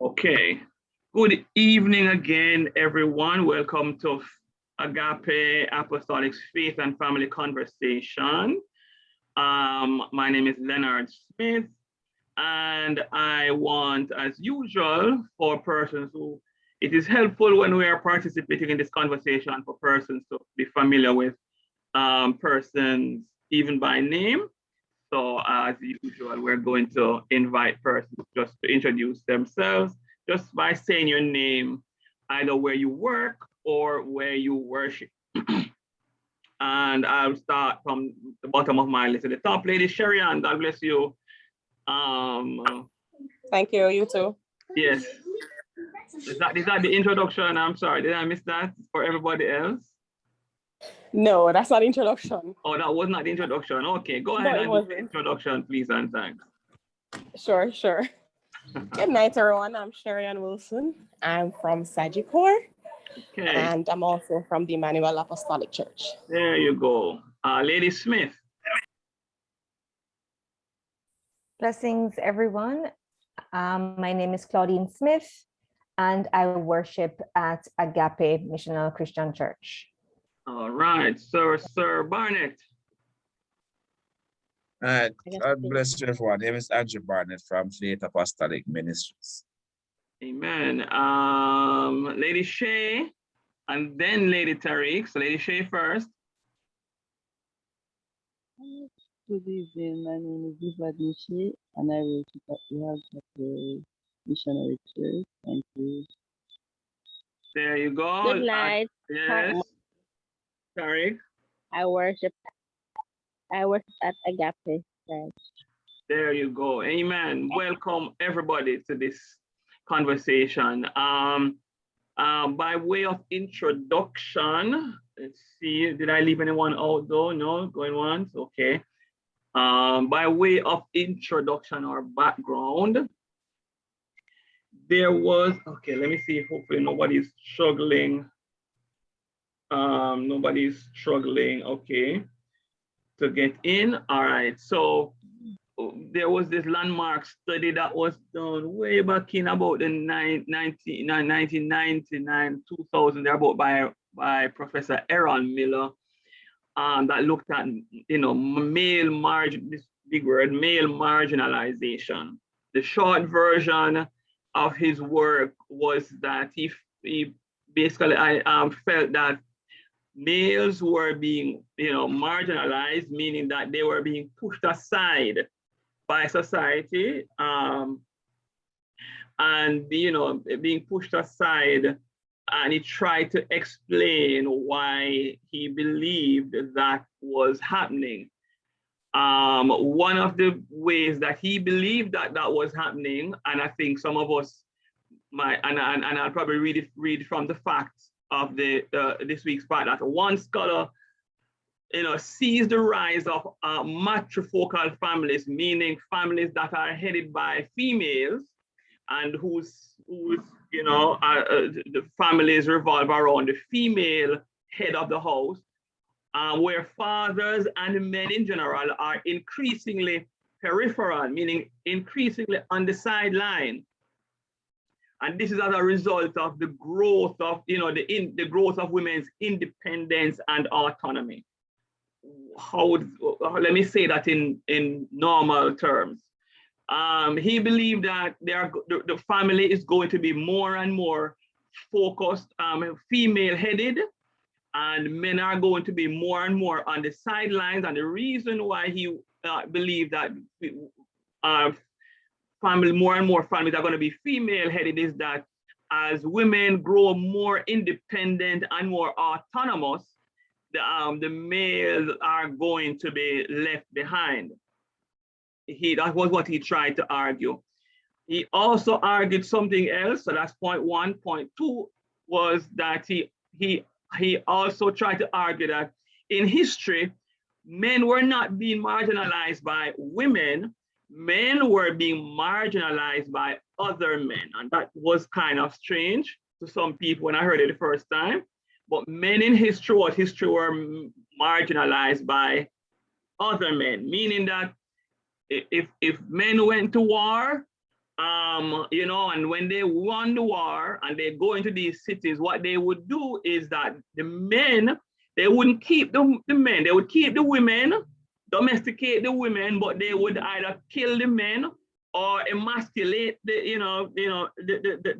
Okay. Good evening again, everyone. Welcome to Agape Apostolic Faith and Family Conversation. My name is Leonard Smith, and I want, as usual, for persons who, it is helpful when we are participating in this conversation for persons to be familiar with persons even by name. So as usual, we're going to invite persons just to introduce themselves just by saying your name, either where you work or where you worship. And I'll start from the bottom of my list. At the top, Lady Sherry-Ann, God bless you. Thank you, you too. Yes. Is that the introduction? I'm sorry, did I miss that for everybody else? No, that's not introduction. Oh, that was not the introduction. Okay, go ahead and do the introduction, please, and thanks. Sure. Good night, everyone. I'm Sherry-Ann Wilson. I'm from Sagicor. Okay. And I'm also from the Emmanuel Apostolic Church. There you go. Lady Smith. Blessings, everyone. My name is Claudine Smith, and I worship at Agape Missional Christian Church. All right, Sir Barnett. All right, God bless you, everyone. My name is Andrew Barnett from Faith Apostolic Ministries. Amen. Lady Shay, and then Lady Tariq. So Lady Shay first. Good evening. My name is Eva Nishi, and I worship at the Missionary Church. Thank you. There you go. Good night. Yes. Tariq. I worship at Agape Church. There you go. Amen. Welcome everybody to this conversation. By way of introduction, let's see, did I leave anyone out though? No, going once, okay. By way of introduction or background, there was, okay, let me see, hopefully nobody's struggling. Nobody's struggling, okay, to get in. All right, so there was this landmark study that was done way back in about the 1999, 2000, about by Professor Aaron Miller, that looked at, this big word, male marginalization. The short version of his work was that he basically felt that males were being, marginalized, meaning that they were being pushed aside by society, and being pushed aside, and he tried to explain why he believed that was happening. One of the ways that he believed that was happening, and I think some of us might, and I'll probably read from the facts of this week's part, that one scholar sees the rise of matrifocal families, meaning families that are headed by females and whose the families revolve around the female head of the house, where fathers and men in general are increasingly peripheral, meaning increasingly on the sideline. And this is as a result of the growth of, the growth of women's independence and autonomy. Let me say that in normal terms. He believed that the family is going to be more and more focused, female-headed, and men are going to be more and more on the sidelines. And the reason why he believed that more and more families are going to be female-headed is that as women grow more independent and more autonomous, the males are going to be left behind. That was what he tried to argue. He also argued something else. So that's point one. Point two was that he also tried to argue that in history, men were not being marginalized by women. Men were being marginalized by other men. And that was kind of strange to some people when I heard it the first time. But men in history were marginalized by other men, meaning that if men went to war, you know, and when they won the war and they go into these cities, what they would do is that the men, they wouldn't keep the men, they would keep the women, domesticate the women, but they would either kill the men or emasculate the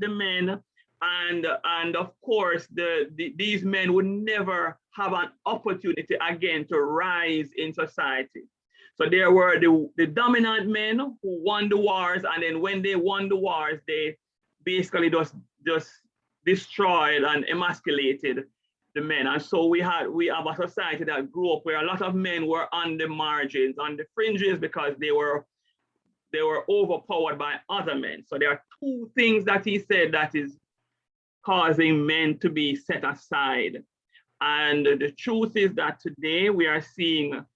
men. And of course, these men would never have an opportunity again to rise in society. So there were the dominant men who won the wars, and then when they won the wars, they basically just destroyed and emasculated the men. And so we have a society that grew up where a lot of men were on the margins, on the fringes, because they were overpowered by other men. So there are two things that he said that is causing men to be set aside. And the truth is that today we are seeing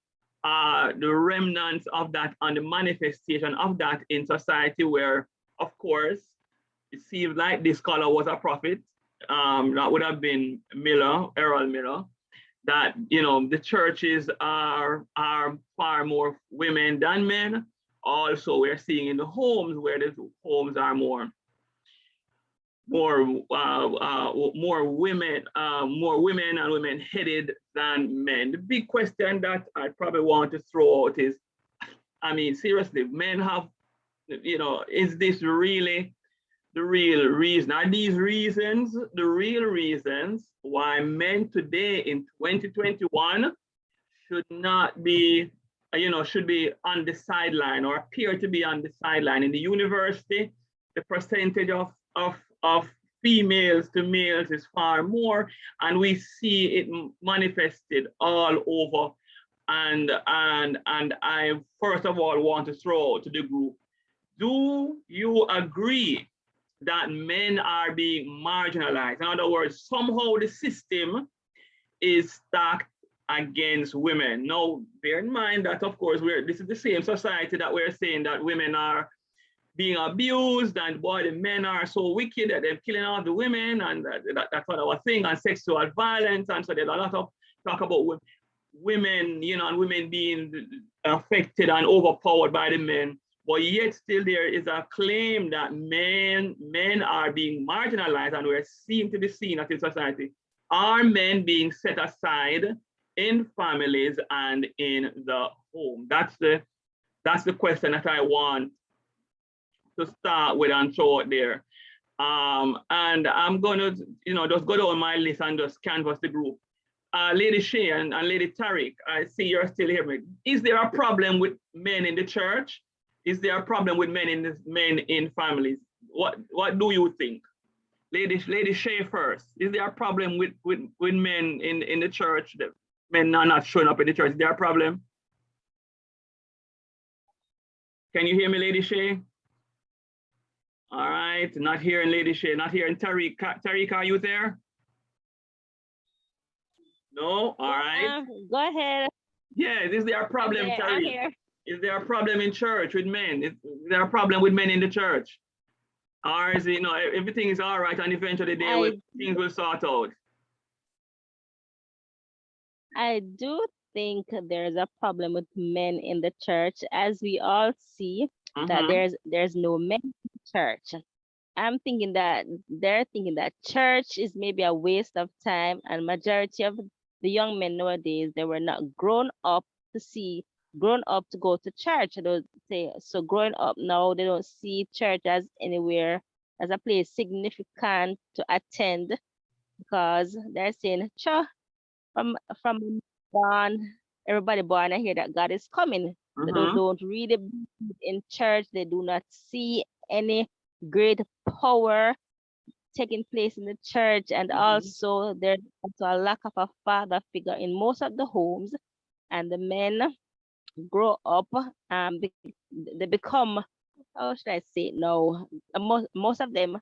the remnants of that and the manifestation of that in society where, of course, it seems like this scholar was a prophet. That would have been Errol Miller, that, you know, the churches are far more women than men. Also, we're seeing in the homes where the homes are more women and women headed than men. The big question that I probably want to throw out is, I mean, seriously, men have, you know, is this really the real reason? Are these reasons the real reasons why men today in 2021 should not be, should be on the sideline or appear to be on the sideline? In the university, the percentage of females to males is far more, and we see it manifested all over. And I first of all want to throw to the group, do you agree that men are being marginalized? In other words, somehow the system is stacked against women. Now, bear in mind that, of course, this is the same society that we're saying that women are being abused, and boy, the men are so wicked that they're killing all the women, and that's what I was saying, and sexual violence. And so there's a lot of talk about women, you know, and women being affected and overpowered by the men. But yet still there is a claim that men are being marginalized, and we're seem to be seen that in society. Are men being set aside in families and in the home? That's the question that I want to start with and throw it there. And I'm gonna, just go down my list and just canvass the group. Lady Shay and Lady Tariq, I see you're still here. Is there a problem with men in the church? Is there a problem with men in families? What do you think? Lady Shay first. Is there a problem with men in the church? That men are not showing up in the church. Is there a problem? Can you hear me, Lady Shay? All right, not hearing Lady Shay, not hearing Tariq. Tariq, are you there? No, all right. Go ahead. Yeah, is there a problem, I'm Tariq? here. Is there a problem in church with men? Is there a problem with men in the church? Or is it, everything is all right and eventually things will sort out? I do think there's a problem with men in the church, as we all see that there's no men in the church. I'm thinking that they're thinking that church is maybe a waste of time, and majority of the young men nowadays, they were not grown up to go to church. So growing up now, they don't see church as anywhere, as a place significant to attend, because they're saying, sure, from everybody born, I hear that God is coming. They don't really believe in church. They do not see any great power taking place in the church, and also there's also a lack of a father figure in most of the homes, and the men grow up, they become, how should I say it now? Most of them,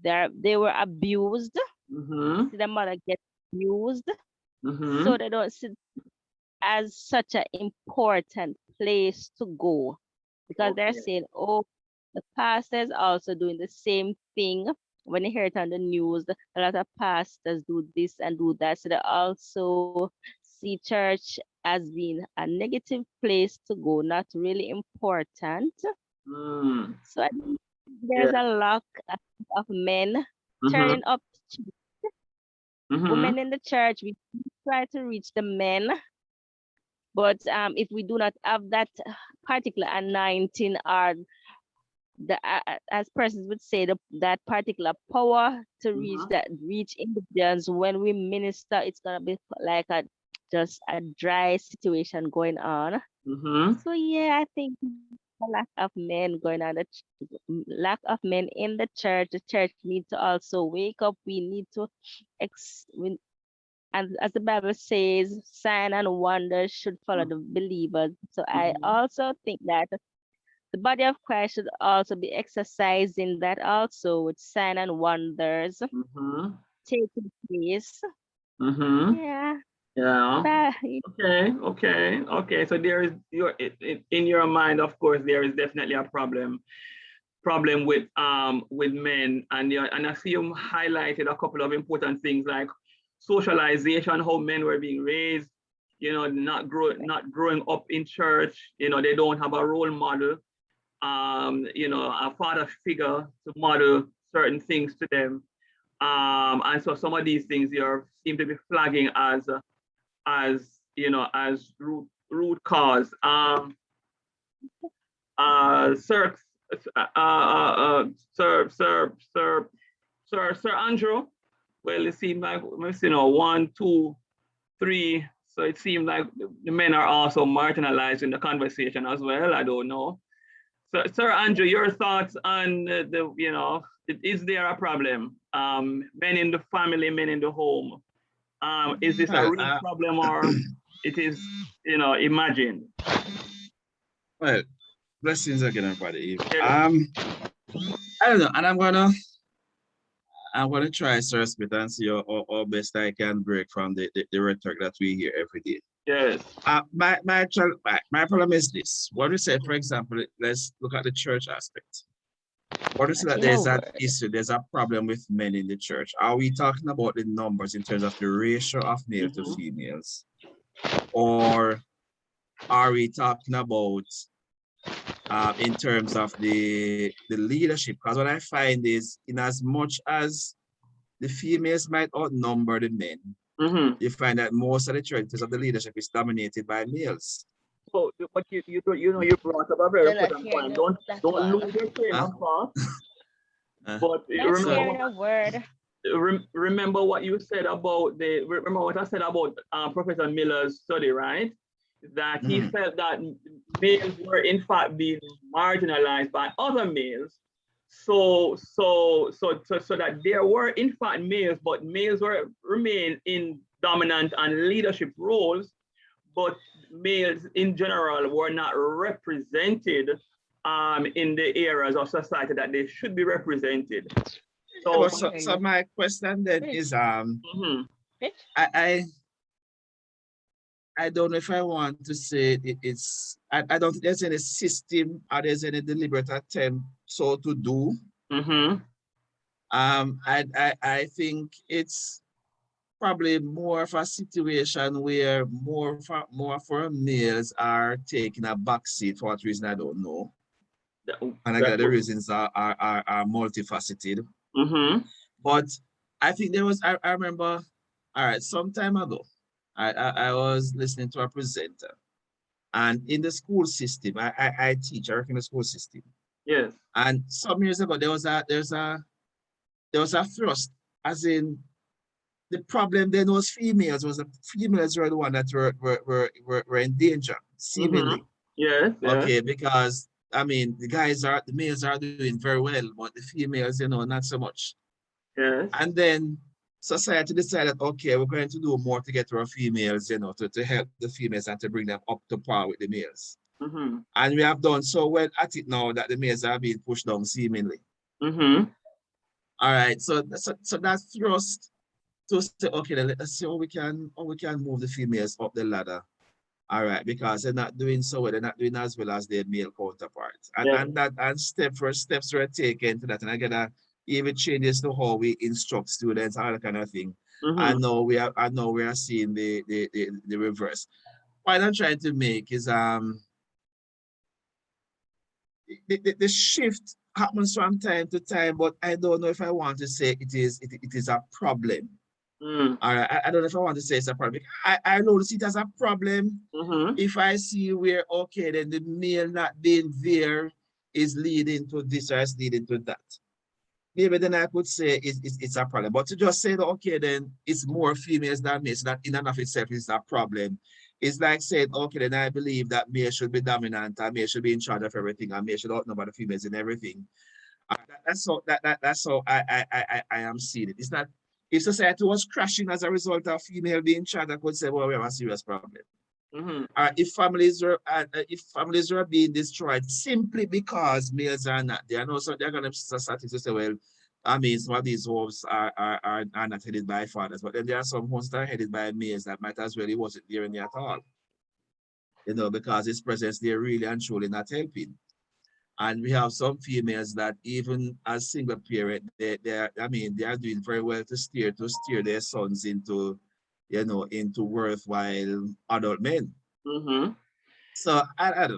they were abused. See the mother get abused, so they don't see as such an important place to go, because they're saying, oh, the pastor is also doing the same thing. When you hear it on the news, a lot of pastors do this and do that. So they also see church as being a negative place to go, not really important. So there's a lack of men turning up. Women in the church, we try to reach the men, but if we do not have that particular anointing, or the as persons would say, that particular power to reach individuals, when we minister, it's gonna be like just a dry situation going on. So yeah, I think a lack of men going on, lack of men in the church. The church needs to also wake up. We need to and as the Bible says, sign and wonders should follow the believers. So I also think that the body of Christ should also be exercising that also, with sign and wonders taking place. Yeah. Yeah. Okay. So there is in your mind, of course, there is definitely a problem with men, and I see you highlighted a couple of important things like socialization, how men were being raised, not growing up in church, they don't have a role model, a father figure to model certain things to them. And so some of these things seem to be flagging as root cause. Sir Andrew, well, it seemed like, 1, 2, 3. So it seemed like the men are also marginalized in the conversation as well. I don't know. So, Sir Andrew, your thoughts on is there a problem? Men in the family, men in the home. Is this a real problem, or it is, imagined? Well, blessings again, everybody. I don't know, and I'm gonna try, Sir Smith, and see how best I can break from the rhetoric that we hear every day. Yes. My problem is this. What we say, for example, let's look at the church aspect. What we say that there's that issue, there's a problem with men in the church. Are we talking about the numbers in terms of the ratio of male to females? Or are we talking about in terms of the leadership? Because what I find is, in as much as the females might outnumber the men, you find that most of the churches of the leadership is dominated by males. So, but you brought up a very important point. Don't lose your train of thought. But remember what you said about remember what I said about Professor Miller's study, right? That he felt that males were in fact being marginalized by other males. So that there were in fact males, but males remain in dominant and leadership roles, but males in general were not represented in the areas of society that they should be represented. So my question then is, I don't know if I want to say I don't think there's any system or there's any deliberate attempt so to do. I think it's probably more of a situation where more for males are taking a backseat for what reason I don't know. And again, the reasons are multifaceted. But I think there was, I remember, all right, some time ago, I was listening to a presenter, and in the school system, I teach, I work in the school system. Yes. And some years ago, there was a thrust, as in the problem then was females, the females were the one that were in danger, seemingly. Yes. Okay, because I mean, the males are doing very well, but the females, not so much. Yes. And then society decided, okay, we're going to do more to get our females, to help the females and to bring them up to par with the males. And we have done so well at it now that the males are being pushed down seemingly. All right, so that thrust to say, okay, let's see how we can move the females up the ladder. All right, because they're not doing so well, they're not doing as well as their male counterparts. And steps were taken to that, and I gotta even changes to how we instruct students, all that kind of thing. I know we are seeing the reverse. What I'm trying to make is the shift happens from time to time, but I don't know if I want to say it is a problem. I don't know if I want to say it's a problem. I notice it as a problem if I see where, okay, then the male not being there is leading to this or is leading to that. Maybe then I could say it's a problem. But to just say that, okay, then it's more females than males, that in and of itself is a problem. It's like saying, okay, then I believe that male should be dominant, and male should be in charge of everything, and male should outnumber about the females in everything. That's how I am seeing it. It's not, if society was crashing as a result of female being charged, I could say, well, we have a serious problem. If families are being destroyed simply because males are not there, I know so they're gonna society to say, well, I mean, some of these homes are not headed by fathers, but then there are some homes that are headed by males that might as well, it wasn't there in there at all. You know, because his presence there really and truly not helping. And we have some females that even as single parent, they are doing very well to steer their sons into, you know, into worthwhile adult men. So I'd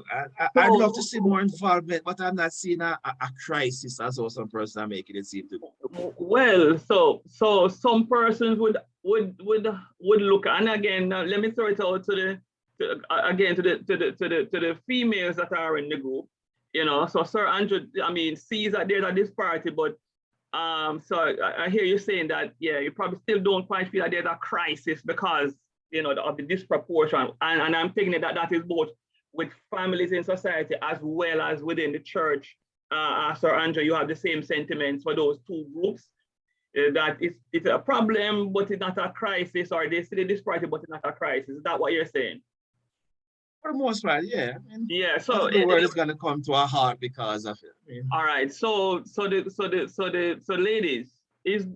love to see more involvement, but I'm not seeing a crisis as well some persons are making it seem to be. Well, so some persons would look, and again, let me throw it out to the females that are in the group. You know, so Sir Andrew, I mean, sees that there's a disparity, but so I hear you saying that, yeah, you probably still don't quite feel that there's a crisis because, you know, of the disproportion. And I'm thinking that is both with families in society as well as within the church. Sir Andrew, you have the same sentiments for those two groups, that it's a problem, but it's not a crisis, or they see the disparity, but it's not a crisis. Is that what you're saying? For the most part, yeah. I mean, yeah. So the word is going to come to our heart because of it. I mean, all right. So ladies, is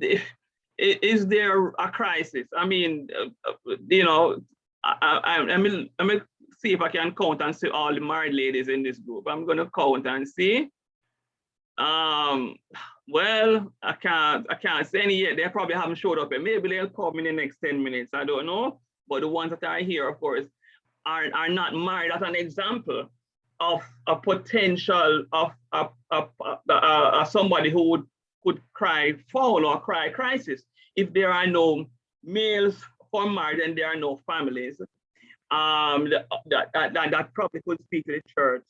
there a crisis? I mean, you know, I mean, let me see if I can count and see all the married ladies in this group. I'm going to count and see. Well, I can't say any yet. They probably haven't showed up yet. Maybe they'll come in the next 10 minutes. I don't know. But the ones that are here, of course, are not married. As an example of a potential of somebody who could cry foul or cry crisis. If there are no males for married and there are no families, that probably could speak to the church.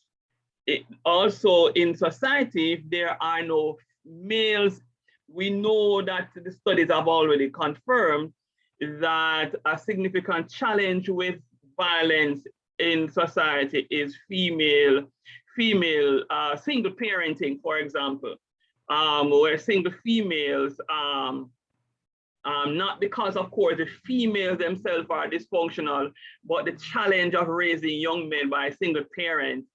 Also in society, if there are no males, we know that the studies have already confirmed that a significant challenge with violence in society is female single parenting, for example, where single females, not because, of course, the females themselves are dysfunctional, but the challenge of raising young men by a single parent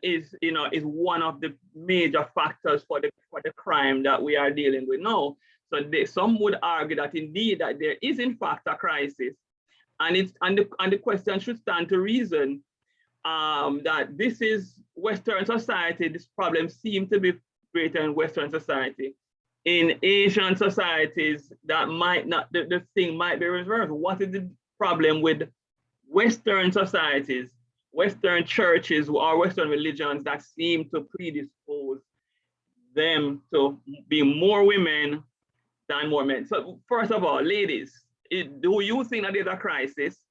is one of the major factors for the crime that we are dealing with now. So some would argue that indeed that there is in fact a crisis, and the question should stand to reason that this is Western society. This problem seems to be greater in Western society. In Asian societies, that might not, the thing might be reversed. What is the problem with Western societies, Western churches or Western religions that seem to predispose them to be more women than more men? So first of all, ladies, do you think that there's a crisis,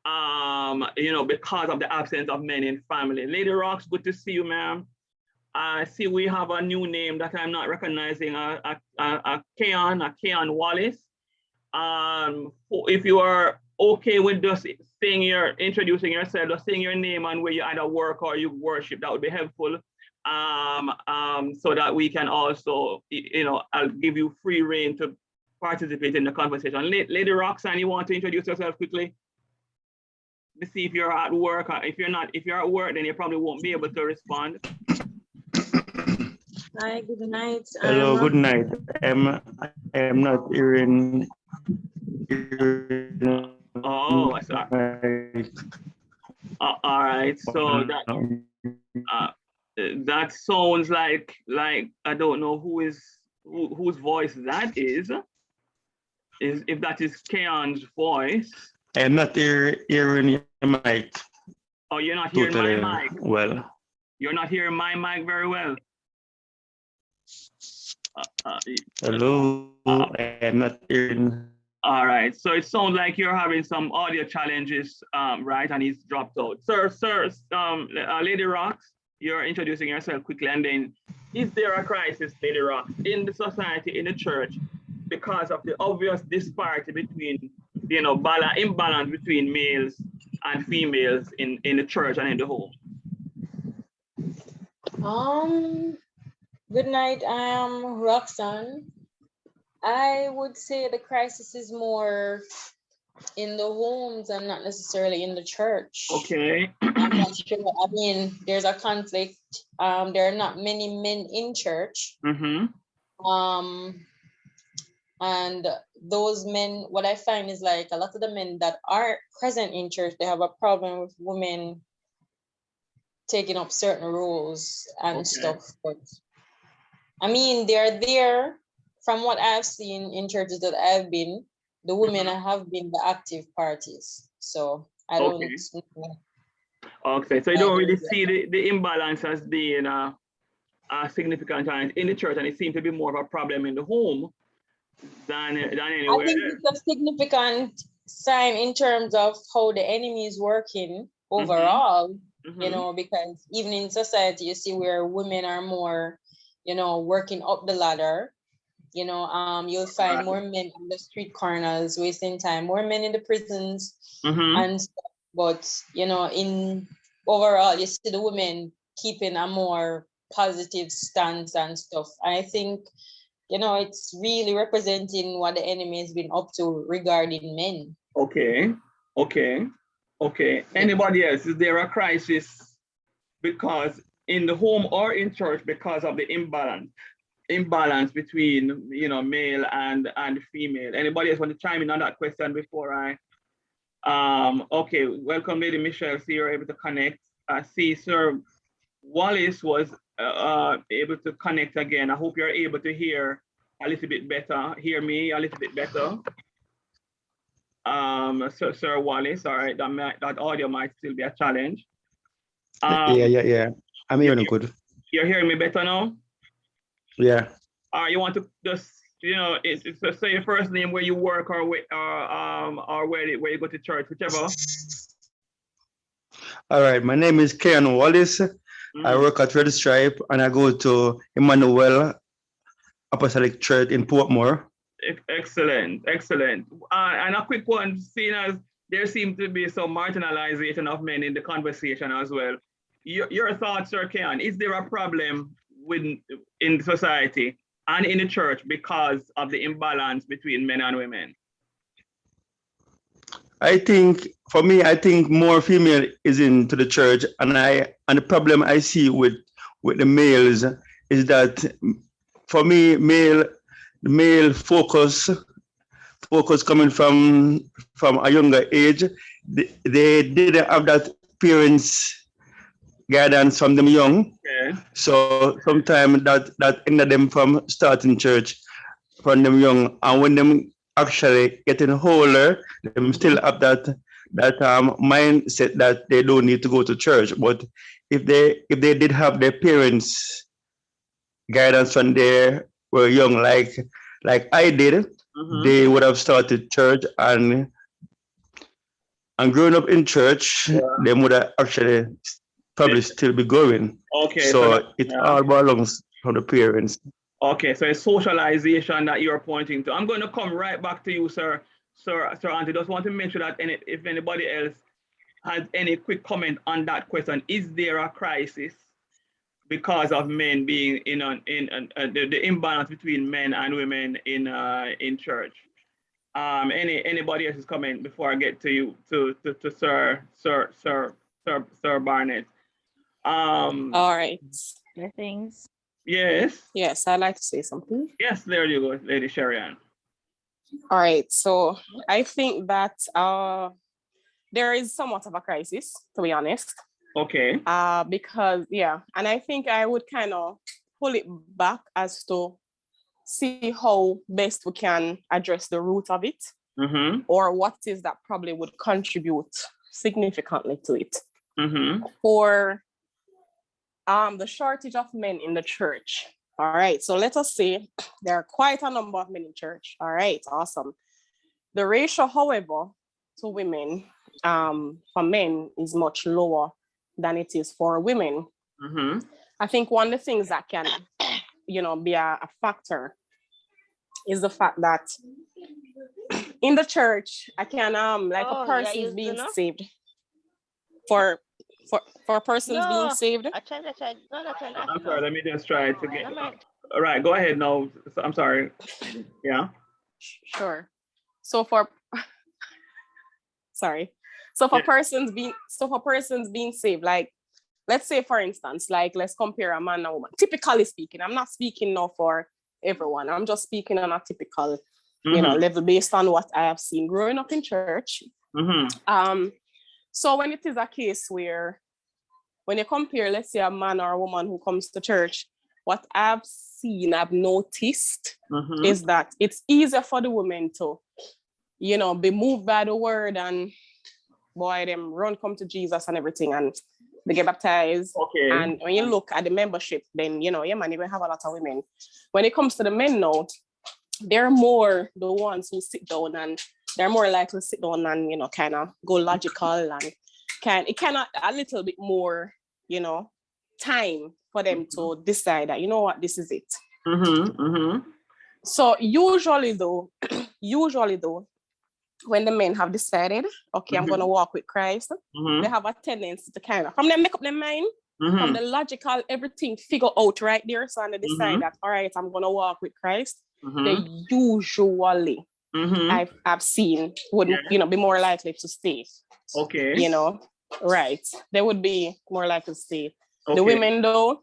because of the absence of men in family? Lady Rocks, good to see you, ma'am. I see we have a new name that I'm not recognizing, Keon Wallace. If you are okay with just introducing yourself, just saying your name and where you either work or you worship, that would be helpful. So that we can also, I'll give you free reign to participate in the conversation. Lady Roxanne, you want to introduce yourself quickly? Let's see if you're at work. If you're at work, then you probably won't be able to respond. Hi, good night. Hello, good night. I am not hearing. Oh, sorry. All right. So that sounds like I don't know whose voice that is. If that is Keon's voice. I am not hearing your mic. Oh, you're not hearing my mic. Well. You're not hearing my mic very well. Hello, I am not hearing. All right, so it sounds like you're having some audio challenges, right? And he's dropped out. Sir, Lady Rocks, you're introducing yourself quickly, and then, is there a crisis, Lady Rocks, in the society, in the church, because of the obvious disparity between, imbalance between males and females in the church and in the home? Good night, I'm Roxanne. I would say the crisis is more in the homes and not necessarily in the church. Okay. I'm not sure. I mean, there's a conflict. There are not many men in church. And those men, what I find is like a lot of the men that are present in church, they have a problem with women taking up certain roles and stuff. But I mean, they're there. From what I've seen in churches that I've been, the women have been the active parties. So I don't know. Okay, so you don't really see the imbalance as being a significant challenge in the church, and it seems to be more of a problem in the home than anywhere. I think it's a significant sign in terms of how the enemy is working overall, because even in society, you see where women are more, working up the ladder. You'll find more men on the street corners wasting time, more men in the prisons, and stuff. But in overall, you see the women keeping a more positive stance and stuff. I think it's really representing what the enemy has been up to regarding men. Okay. Anybody else? Is there a crisis because in the home or in church because of the imbalance between male and female? Anybody else want to chime in on that question before I okay, welcome Lady Michelle. See you're able to connect. See Sir Wallace was able to connect again. I hope you're able to hear a little bit better, hear me a little bit better. Sir Wallace, all right, that audio might still be a challenge. Yeah. I'm hearing good. You're hearing me better now? Yeah. You want to just, say your first name, where you work, or where you go to church, whichever. All right, my name is Ken Wallace. I work at Red Stripe, and I go to Emmanuel Apostolic Church in Portmore. Excellent. And a quick one, seeing as there seems to be some marginalization of men in the conversation as well. Your thoughts, Sir Ken, is there a problem in society and in the church because of the imbalance between men and women? I think more female is into the church, and the problem I see with the males is that, for me, male focus coming from a younger age, they didn't have that parents guidance from them young. Okay. So sometimes that hindered them from starting church from them young, and when them actually getting older, them still have that mindset that they don't need to go to church. But if they did have their parents guidance when they were young, like I did, they would have started church, and growing up in church, they would have actually probably still be going. Okay. So it all belongs from the parents. Okay, so it's socialization that you're pointing to. I'm going to come right back to you, Sir Anthony. Just want to mention that if anybody else has any quick comment on that question, is there a crisis because of men being in the imbalance between men and women in church? Anybody else's comment before I get to you, to Sir Barnett? All right. Blessings. Yes, I'd like to say something. Yes, there you go, Lady Sherian. All right, so I think that there is somewhat of a crisis, to be honest. Okay. Because, and I think I would kind of pull it back as to see how best we can address the root of it, or what is that probably would contribute significantly to it. For The shortage of men in the church. All right, so let us say there are quite a number of men in church. All right, awesome. The ratio, however, to women for men is much lower than it is for women. Mm-hmm. I think one of the things that can, be a factor is the fact that in the church, I can a person's being saved. For persons being saved. I'm sorry, let me just try it again. All right, go ahead. No, I'm sorry. Yeah. Sure. So for persons being saved, like let's say for instance, like let's compare a man and a woman. Typically speaking, I'm not speaking now for everyone. I'm just speaking on a typical, level based on what I have seen growing up in church. Mm-hmm. So when it is a case where, when you compare, let's say a man or a woman who comes to church, what I've noticed is that it's easier for the women to, be moved by the word, and boy, them run, come to Jesus and everything, and they get baptized. Okay. And when you look at the membership, then, yeah, man, you have a lot of women. When it comes to the men now, they're more the ones who sit down, and they're more likely to sit down and, kind of go logical, and it kind of a little bit more, time for them to decide that, what, this is it. So usually though, when the men have decided, okay, I'm going to walk with Christ, they have a tendency to kind of, from them make up their mind, from the logical, everything figure out right there. So and they decide that, all right, I'm going to walk with Christ. They usually, I've seen, wouldn't, be more likely to stay. Okay. Right. They would be more likely to stay. Okay. The women though,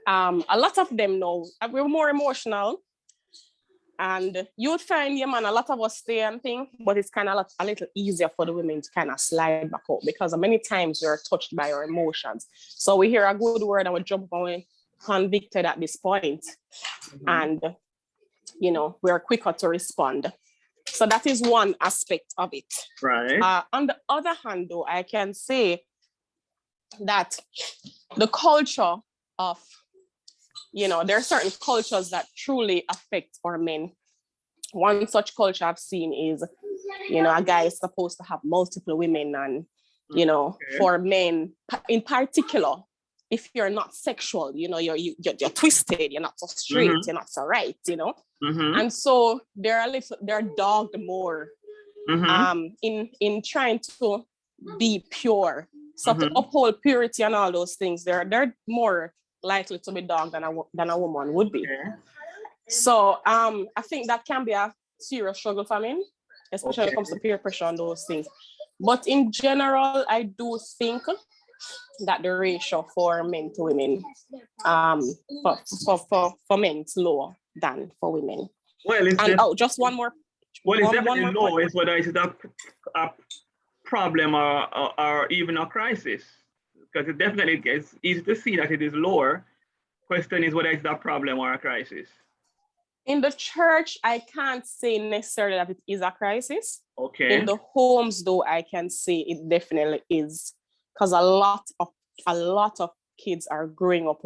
a lot of them know, we're more emotional. And you would find, yeah, man, a lot of us stay and thing, but it's kind of a little easier for the women to kind of slide back up, because many times we're touched by our emotions. So we hear a good word and we jump on, we're convicted at this point. And, we're quicker to respond. So that is one aspect of it. Right. On the other hand, though, I can say that the culture of, there are certain cultures that truly affect our men. One such culture I've seen is, a guy is supposed to have multiple women, and, for men in particular, if you're not sexual, you're twisted, you're not so straight, you're not so right, And so they're dogged more in trying to be pure. So to uphold purity and all those things, they're more likely to be dogged than a woman would be. Okay. So I think that can be a serious struggle for men, especially when it comes to peer pressure and those things. But in general, I do think that the ratio for men to women, for men is lower than for women. Well, just one more. Well, it's definitely low. It's whether it's a problem or even a crisis, because it definitely gets easy to see that it is lower. Question is whether it's a problem or a crisis. In the church, I can't say necessarily that it is a crisis. Okay. In the homes, though, I can say it definitely is, because a lot of kids are growing up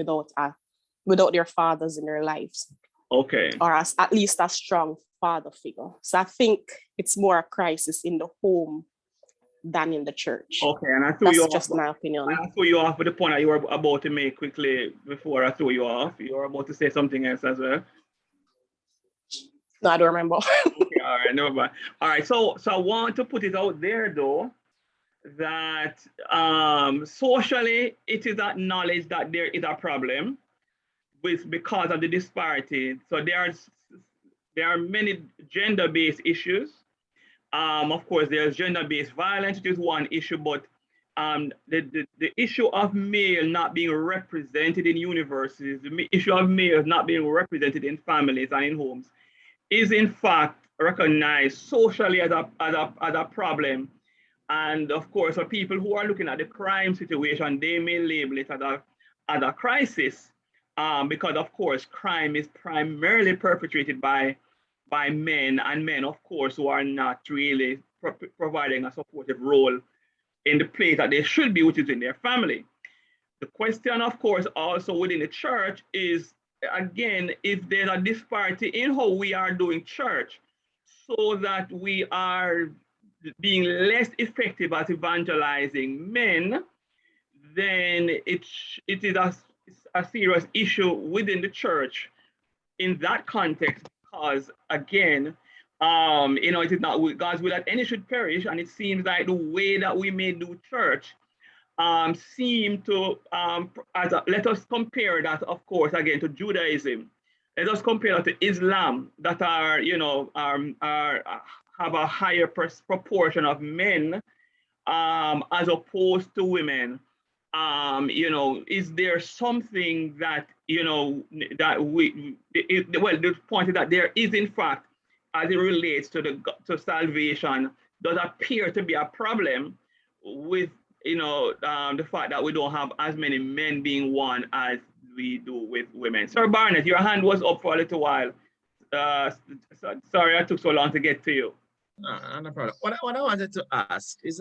without their fathers in their lives. Okay. Or at least a strong father figure. So I think it's more a crisis in the home than in the church. Okay, and that's just my opinion. I threw you off with the point that you were about to make quickly before I threw you off. You were about to say something else as well. No, I don't remember. Okay, all right, never mind. All right, so I want to put it out there though, that socially it is acknowledged that there is a problem because of the disparity. So there are many gender-based issues. Of course, there's gender-based violence, which is one issue, but the issue of male not being represented in universities, the issue of males not being represented in families and in homes is in fact recognized socially as a problem. And of course, for people who are looking at the crime situation, they may label it as a crisis, because of course, crime is primarily perpetrated by men, and men, of course, who are not really providing a supportive role in the place that they should be, which is in their family. The question, of course, also within the church is, again, if there's a disparity in how we are doing church, so that we are being less effective at evangelizing men, then it is a serious issue within the church in that context, because again, it is not God's will that any should perish, and it seems like the way that we may do church seem to, let us compare that, of course, again, to Judaism. Let us compare that to Islam, that are, have a higher proportion of men as opposed to women. Is there something that, that the point is that there is, in fact, as it relates to salvation, does appear to be a problem with, the fact that we don't have as many men being won as we do with women. Sir Barnett, your hand was up for a little while. Sorry I took so long to get to you. No problem. What I wanted to ask is,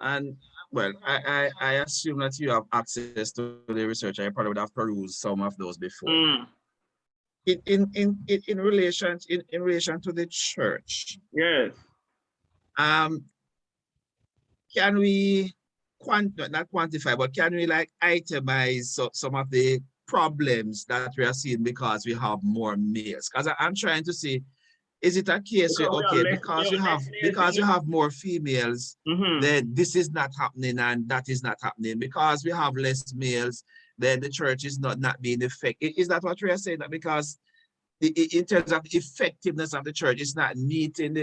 and well, I assume that you have access to the research. I probably would have perused some of those before. In relation to the church. Yes. Can we not quantify, but can we like itemize some of the problems that we are seeing because we have more males? Because I'm trying to see, is it a case where, okay, because you have more females, then this is not happening and that is not happening? Because we have less males, then the church is not being effective. Is that what we are saying? That because in terms of effectiveness of the church, it's not meeting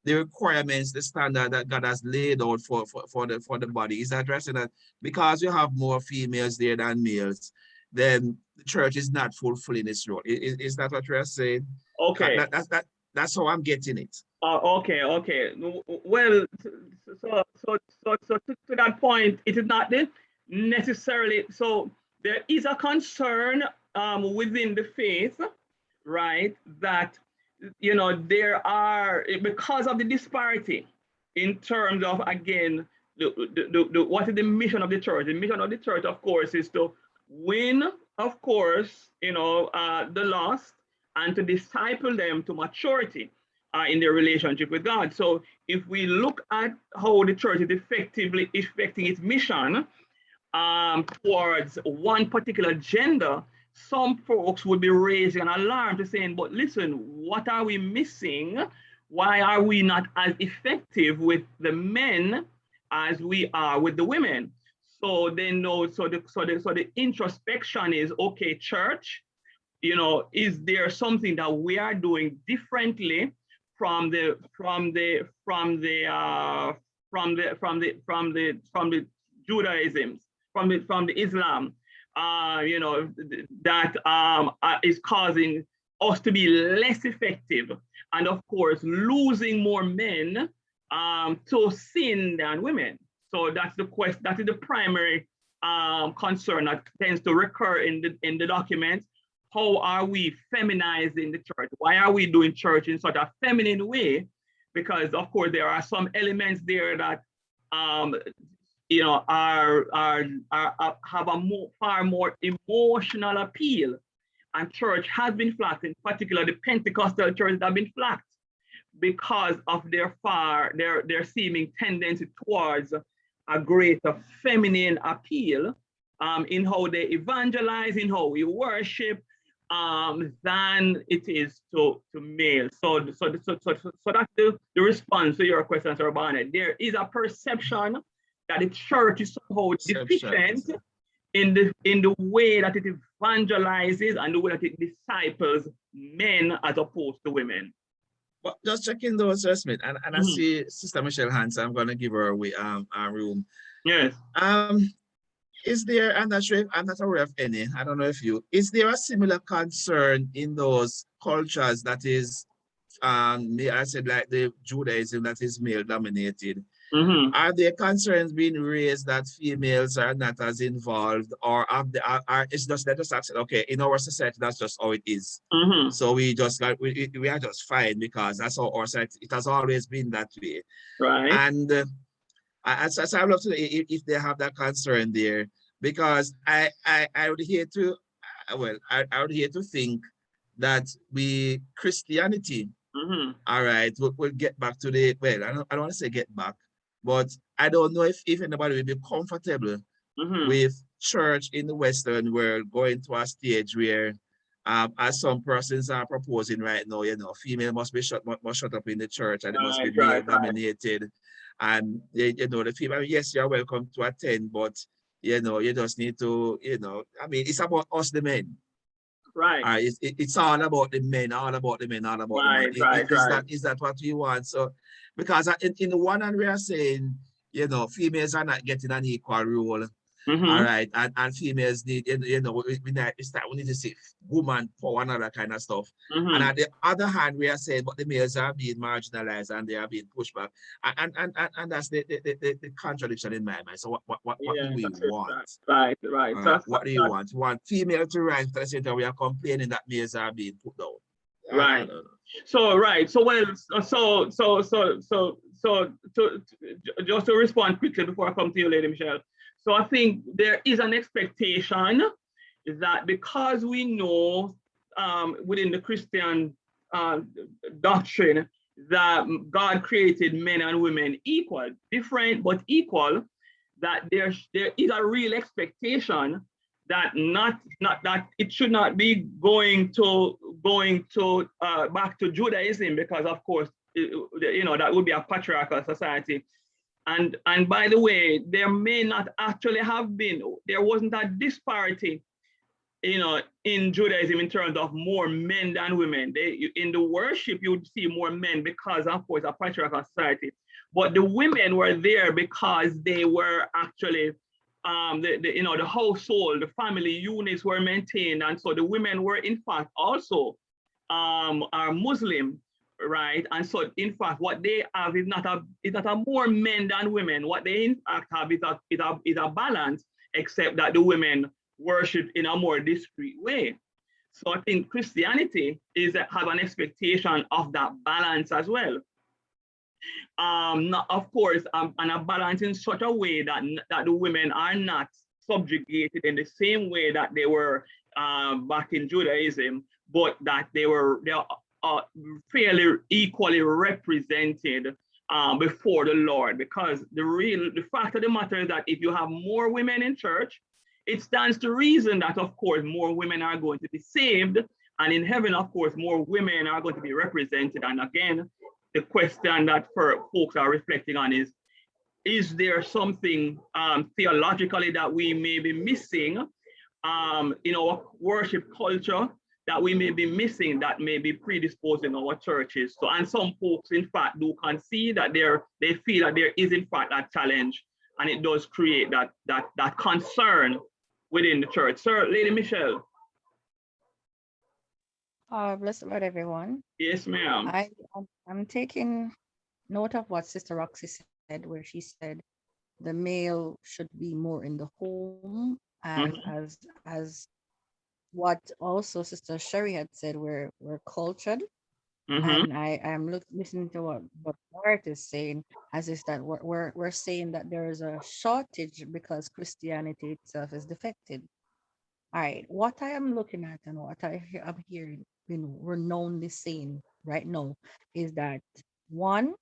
the requirements, the standard that God has laid out for the body? Is that addressing that because you have more females there than males, then the church is not fulfilling its role? Is that what you are saying? Okay. That's how I'm getting it. Okay. Well, so to that point, it is not necessarily. So there is a concern within the faith, right? That there are, because of the disparity in terms of, again, what is the mission of the church? The mission of the church, of course, is to win, of course, the lost, and to disciple them to maturity in their relationship with God. So if we look at how the church is effectively effecting its mission towards one particular gender, some folks would be raising an alarm to saying, but listen, what are we missing? Why are we not as effective with the men as we are with the women? So they know, so the introspection is, okay, church, is there something that we are doing differently from the Judaisms, from the Islam, that is causing us to be less effective, and of course losing more men to sin than women. So that's the question. That is the primary concern that tends to recur in the document. How are we feminizing the church? Why are we doing church in such a feminine way? Because of course there are some elements there that have a far more emotional appeal, and church has been flagged. In particular, the Pentecostal churches have been flagged because of their seeming tendency towards a greater feminine appeal in how they evangelize, in how we worship, than it is to male. So that's the response to your question, Sir Barnett. There is a perception that the church is somehow deficient in the way that it evangelizes and the way that it disciples men as opposed to women. Well, just checking those, Sir Smith, and I see Sister Michelle Hans. I'm going to give her a room. Yes. Is there, I'm not aware of any, I don't know if is there a similar concern in those cultures that is, I said like the Judaism that is male dominated? Are there concerns being raised that females are not as involved, or it's just, they just accept, okay, in our society, that's just how it is. So we are just fine because that's how our society, it has always been that way. Right. And So I would love to know if they have that concern there, because I would hate to, well, I would hate to think that we Christianity, all right, we'll get back to the, well, I don't want to say get back, but I don't know if anybody will be comfortable with church in the Western world going to a stage where, as some persons are proposing right now, female must be must shut up in the church, and it must be male dominated. And the female, yes, you're welcome to attend, but you just need to, I mean, it's about us, the men. Right. It's all about the men, all about the men, all about the men. Is that what we want? So, because in the one hand we are saying, females are not getting an equal role. All right, and females need, we need to see woman for one other kind of stuff. And at the other hand, we are saying, but the males are being marginalized and they are being pushed back, and that's the contradiction in my mind. So what do we want? Right. So what do you want? You want female to rank to the center? We are complaining that males are being put down. Right. So well, to just to respond quickly before I come to you, Lady Michelle. So I think there is an expectation that because we know within the Christian doctrine that God created men and women equal, different but equal, that there is a real expectation that not that it should not be going to back to Judaism, because of course that would be a patriarchal society. And by the way, there may not actually have been, there wasn't a disparity, in Judaism in terms of more men than women. In the worship, you would see more men because, of course, a patriarchal society. But the women were there because they were actually, the household, the family units were maintained. And so the women were, in fact, also are Muslim. Right, and so in fact, what they have is not a more men than women. What they in fact have is a balance, except that the women worship in a more discreet way. So I think Christianity have an expectation of that balance as well. Not, of course, and a balance in such a way that the women are not subjugated in the same way that they were back in Judaism, but that they are fairly equally represented before the Lord. Because the fact of the matter is that if you have more women in church, it stands to reason that, of course, more women are going to be saved, and in heaven, of course, more women are going to be represented. And again, the question that folks are reflecting on is there something theologically that we may be missing in our worship culture, that we may be missing, that may be predisposed in our churches? So, and some folks, in fact, do concede that they feel that there is, in fact, that challenge, and it does create that concern within the church. Sir, Lady Michelle. Bless the Lord, everyone. Yes, ma'am. I'm taking note of what Sister Roxy said, where she said the male should be more in the home, as what also Sister Sherry had said, we're cultured. And I am listening to what Bart is saying, as is that we're saying that there is a shortage because Christianity itself is defected. All right, what I am looking at and what I'm hearing, we're knownly saying right now is that, one,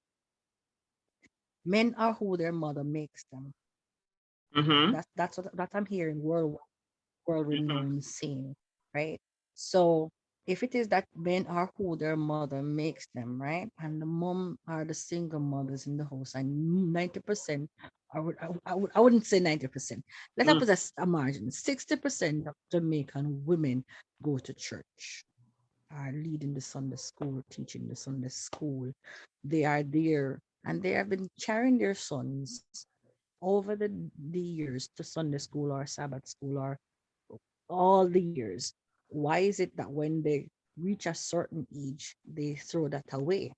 men are who their mother makes them. That's what I'm hearing world renowned saying, right? So if it is that men are who their mother makes them, right, and the mom are the single mothers in the house, and 90%, I wouldn't say 90%. Let's put a margin. 60% of Jamaican women go to church, are leading the Sunday school, teaching the Sunday school. They are there, and they have been carrying their sons over the years to Sunday school or Sabbath school or all the years. Why is it that when they reach a certain age, they throw that away?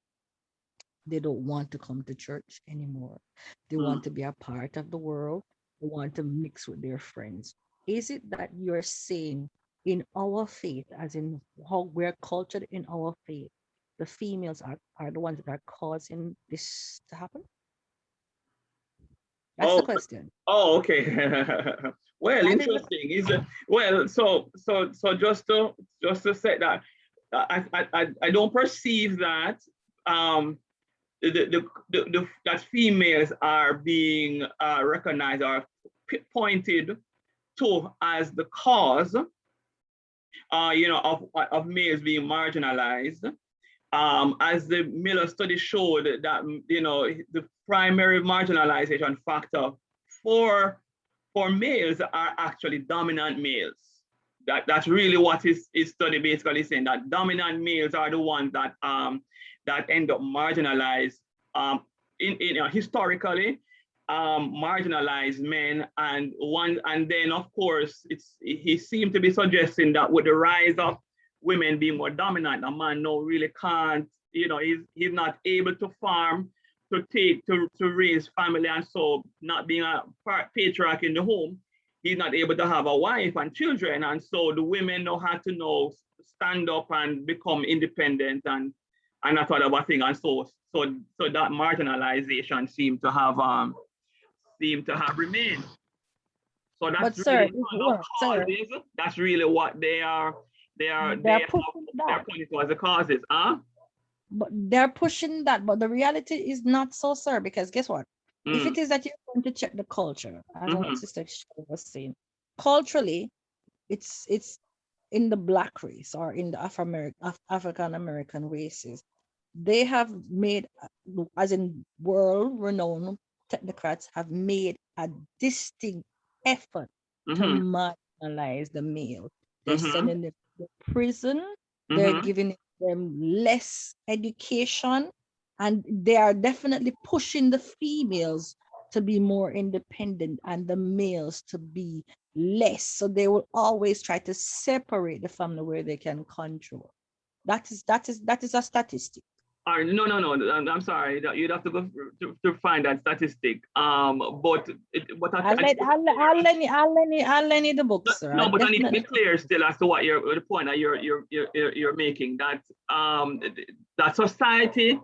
They don't want to come to church anymore. They want to be a part of the world. They want to mix with their friends. Is it that you're saying in our faith, as in how we're cultured in our faith, the females are the ones that are causing this to happen? That's the question. Oh, okay. Well, interesting. So just to say that I don't perceive that that females are being recognized or pointed to as the cause, of males being marginalized. As the Miller study showed that, the primary marginalization factor for males are actually dominant males. That's really what his study basically saying, that dominant males are the ones that that end up marginalized, historically, marginalized men, and then of course he seemed to be suggesting that with the rise of women being more dominant, a man now really can't, he's not able to farm, to raise family, and so not being a patriarch in the home, he's not able to have a wife and children, and so the women now have to now stand up and become independent and that sort of a thing, and so that marginalization seemed to have remained. So that's really causes. That's really what they're pushing towards the causes, huh? But they're pushing that, but the reality is not so, sir, because guess what? If it is that you're going to check the culture, as our sister was saying, culturally, it's in the Black race or in the African American races, they have made, as in world-renowned technocrats, have made a distinct effort to marginalize the male. They're sending them to prison. They're giving them less education, and they are definitely pushing the females to be more independent and the males to be less. So they will always try to separate the family where they can control. That is a statistic. No, I'm sorry. You'd have to go to find that statistic. But I'll lend you the books, sir. No, but I need to be clear still as to what the point that you're making. That that society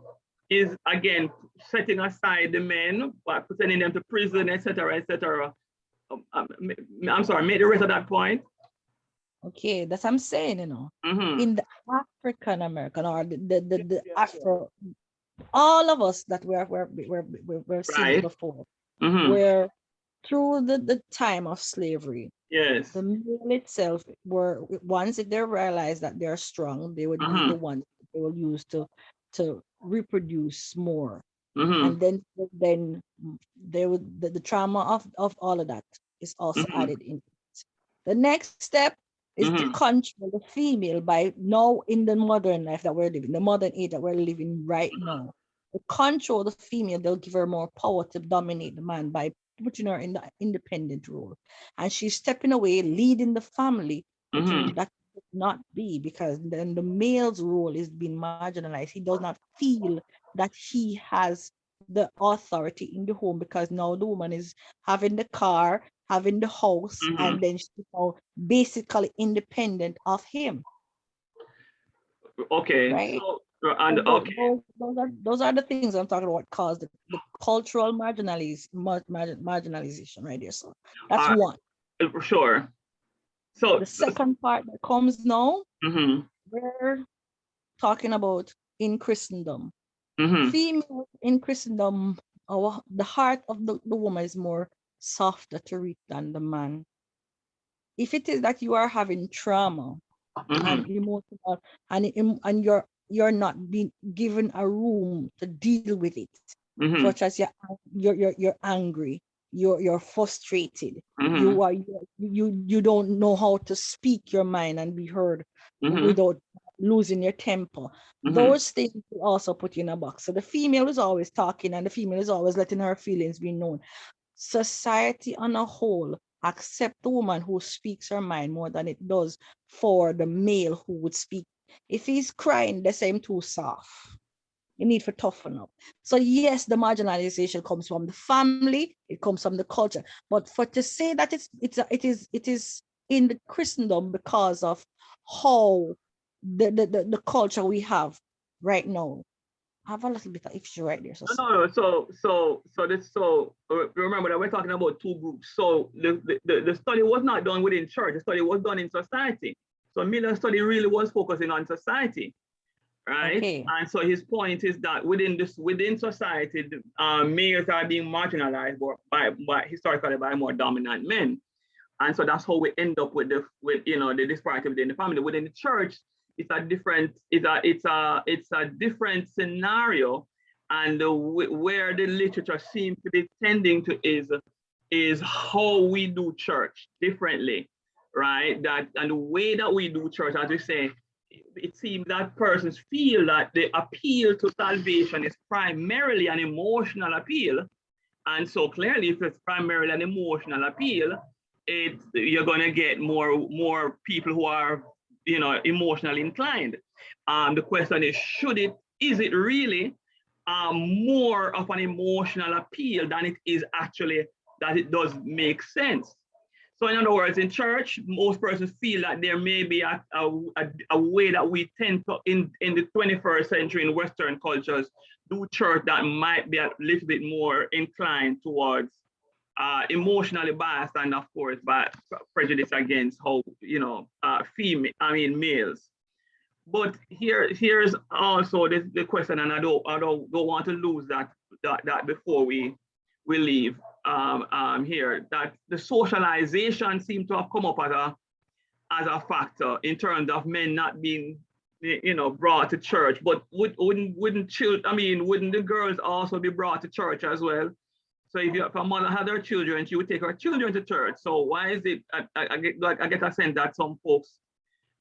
is again setting aside the men by sending them to prison, etc., etc. I'm sorry. Make the rest of that point. Okay, that's what I'm saying, in the African American or the Afro, all of us that we're seen before, where through the time of slavery, yes, the male itself were, once if they realize that they're strong, they would be the ones they will use to reproduce more, and then they would the trauma of all of that is also added in. The next step is to control the female by now in the modern life that we're living, the modern age that we're living right now. To control the female, they'll give her more power to dominate the man by putting her in the independent role. And she's stepping away, leading the family. That should not be, because then the male's role is being marginalized. He does not feel that he has the authority in the home, because now the woman is having the car, having the house, and then she's now basically independent of him. Okay. Right? So, and those are the things I'm talking about, cause the cultural marginalization right there. So that's one. Sure. So the second part that comes now, we're talking about in Christendom. Female in Christendom, the heart of the woman is more softer to reach than the man. If it is that you are having trauma and emotional, and you're not being given a room to deal with it, such as you're angry, you're frustrated, you don't know how to speak your mind and be heard without losing your temper. Those things will also put you in a box. So the female is always talking, and the female is always letting her feelings be known. Society on a whole accept the woman who speaks her mind more than it does for the male who would speak. If he's crying, they say him too soft. You need to toughen up. So yes, the marginalization comes from the family, it comes from the culture. But for to say that it is in the Christendom because of how the culture we have right now, have a little bit of issue right there. No. So remember that we're talking about two groups. So the study was not done within church. The study was done in society. So Miller's study really was focusing on society, right? Okay. And so his point is that within society, males are being marginalized by historically by more dominant men. And so that's how we end up with the disparity within the family. Within the church, it's a different scenario, and where the literature seems to be tending to is how we do church differently, right? And the way that we do church, as we say, it seems that persons feel that the appeal to salvation is primarily an emotional appeal. And so clearly, if it's primarily an emotional appeal, you're going to get more people who are emotionally inclined. The question is, is it really more of an emotional appeal than it is actually that it does make sense? So in other words, in church, most persons feel that there may be a way that we tend to, in the 21st century in Western cultures, do church that might be a little bit more inclined towards emotionally biased, and of course by prejudice against how males. But here's also the question, and I don't want to lose that before we leave here, that the socialization seems to have come up as a factor in terms of men not being brought to church. But wouldn't the girls also be brought to church as well? So if a mother had her children, she would take her children to church. So why is it, I get a sense that some folks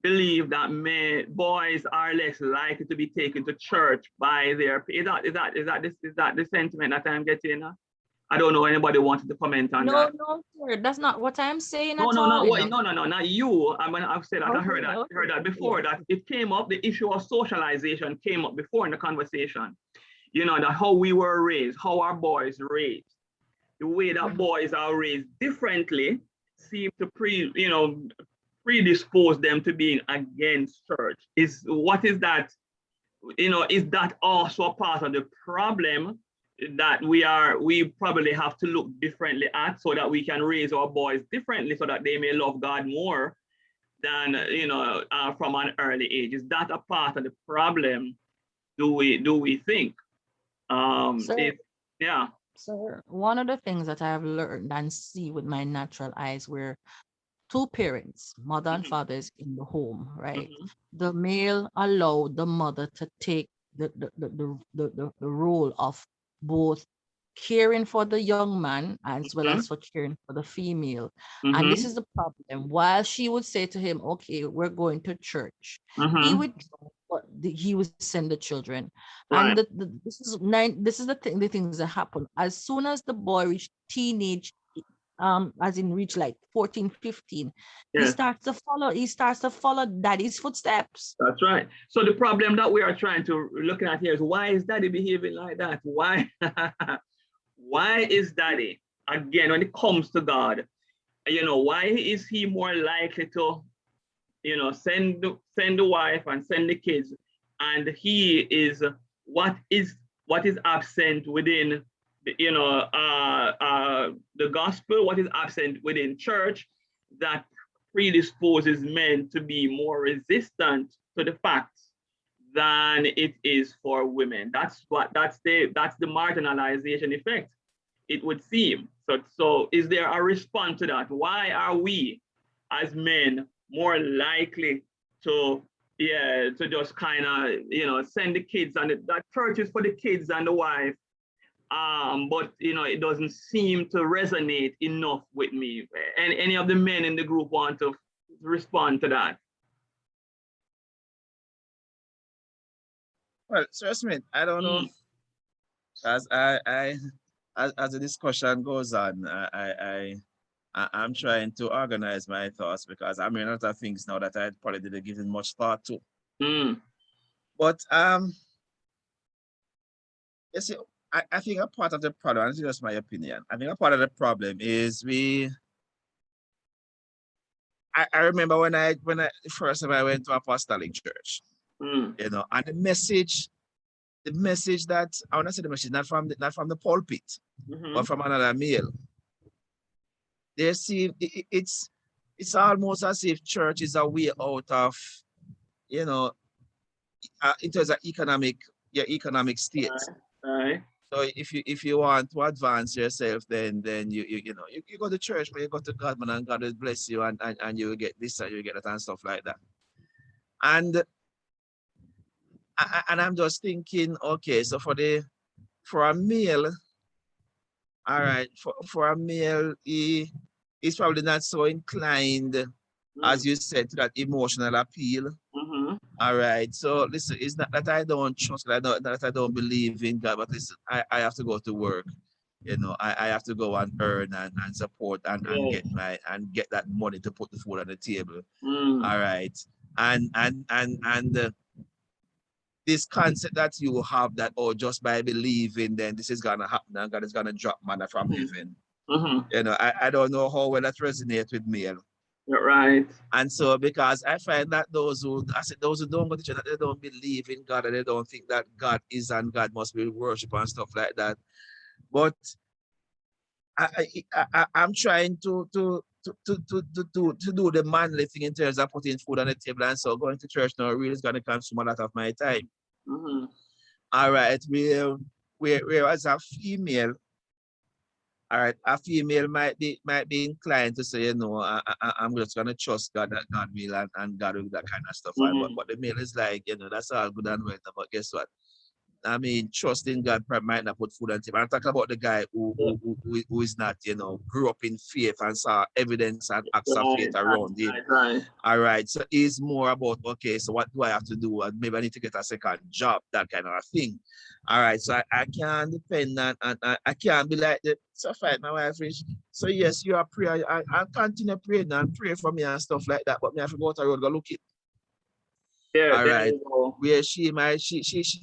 believe that boys are less likely to be taken to church by their, is that the sentiment that I'm getting? I don't know, anybody wanted to comment on that? No, sir, that's not what I'm saying No, at no, all. no, not you. I've said that, I heard that before, that it came up, the issue of socialization came up before in the conversation. That how we were raised, how our boys raised. The way that boys are raised differently seem to predispose them to being against church. Is that also a part of the problem that we probably have to look differently at, so that we can raise our boys differently, so that they may love God more than from an early age? Is that a part of the problem? Do we think? Yeah. So one of the things that I have learned and see with my natural eyes were two parents, mother and father, is in the home, right? The male allowed the mother to take the role of both caring for the young man as well as for caring for the female. And this is the problem. While she would say to him, okay, we're going to church, he would send the children. Right. And this is the things that happen. As soon as the boy reached teenage, as in reach like 14, 15, he starts to follow daddy's footsteps. That's right. So the problem that we are trying to look at here is, why is daddy behaving like that? Why why is daddy, again, when it comes to God, why is he more likely to send the wife and send the kids, and he is what is absent within the gospel, what is absent within church, that predisposes men to be more resistant to the facts than it is for women. That's the marginalization effect, it would seem. So is there a response to that? Why are we as men more likely to just kind of send the kids, and that church is for the kids and the wife, but it doesn't seem to resonate enough with me? And any of the men in the group want to respond to that? Well, Sir Smith, I don't know, as as the discussion goes on, I'm trying to organize my thoughts, because I'm hearing a lot of things now that I probably didn't give much thought to. But you see, I think a part of the problem, and this is just my opinion, I think a part of the problem is I remember when I the first time I went to apostolic church, and the message that I want to say the message not from the pulpit, but from another male. They see it's almost as if church is a way out of, you know, in terms of your economic state. Right. So if you want to advance yourself, then you know you go to church, but you go to God, man, and God will bless you, and you will get this and you will get that and stuff like that. And I'm just thinking, okay, so for a male, all right, for a male, he's probably not so inclined, as you said, to that emotional appeal. All right. So listen, it's not that I don't trust, that I don't believe in God, but listen, I have to go to work. You know, I have to go and earn and support and get that money to put the food on the table. All right. And this concept that you have that, oh, just by believing, then this is gonna happen and God is gonna drop manna from heaven. You know, I don't know how well that resonates with me. Right. And so, because I find that those who don't go to church, that they don't believe in God and they don't think that God is and God must be worshipped and stuff like that. But I'm trying to do the manly thing in terms of putting food on the table, and so going to church now really is going to consume a lot of my time. All right, where as a female, all right, a female might be inclined to say, you know, I'm just gonna trust God that God will and God will do that kind of stuff. But the male is like, you know, that's all good and well, but guess what? I mean, trusting God might not put food on the table. I'm talking about the guy who is not, you know, grew up in faith and saw evidence and acts of faith around him. Right. All right. So it's more about, okay, so what do I have to do? Maybe I need to get a second job, that kind of a thing. All right. So I can't depend on, and I can't be like, so fight my wife. So yes, you are prayer. I continue praying and pray for me and stuff like that. But me have to go out the road, go look it. Yeah, all right. Where she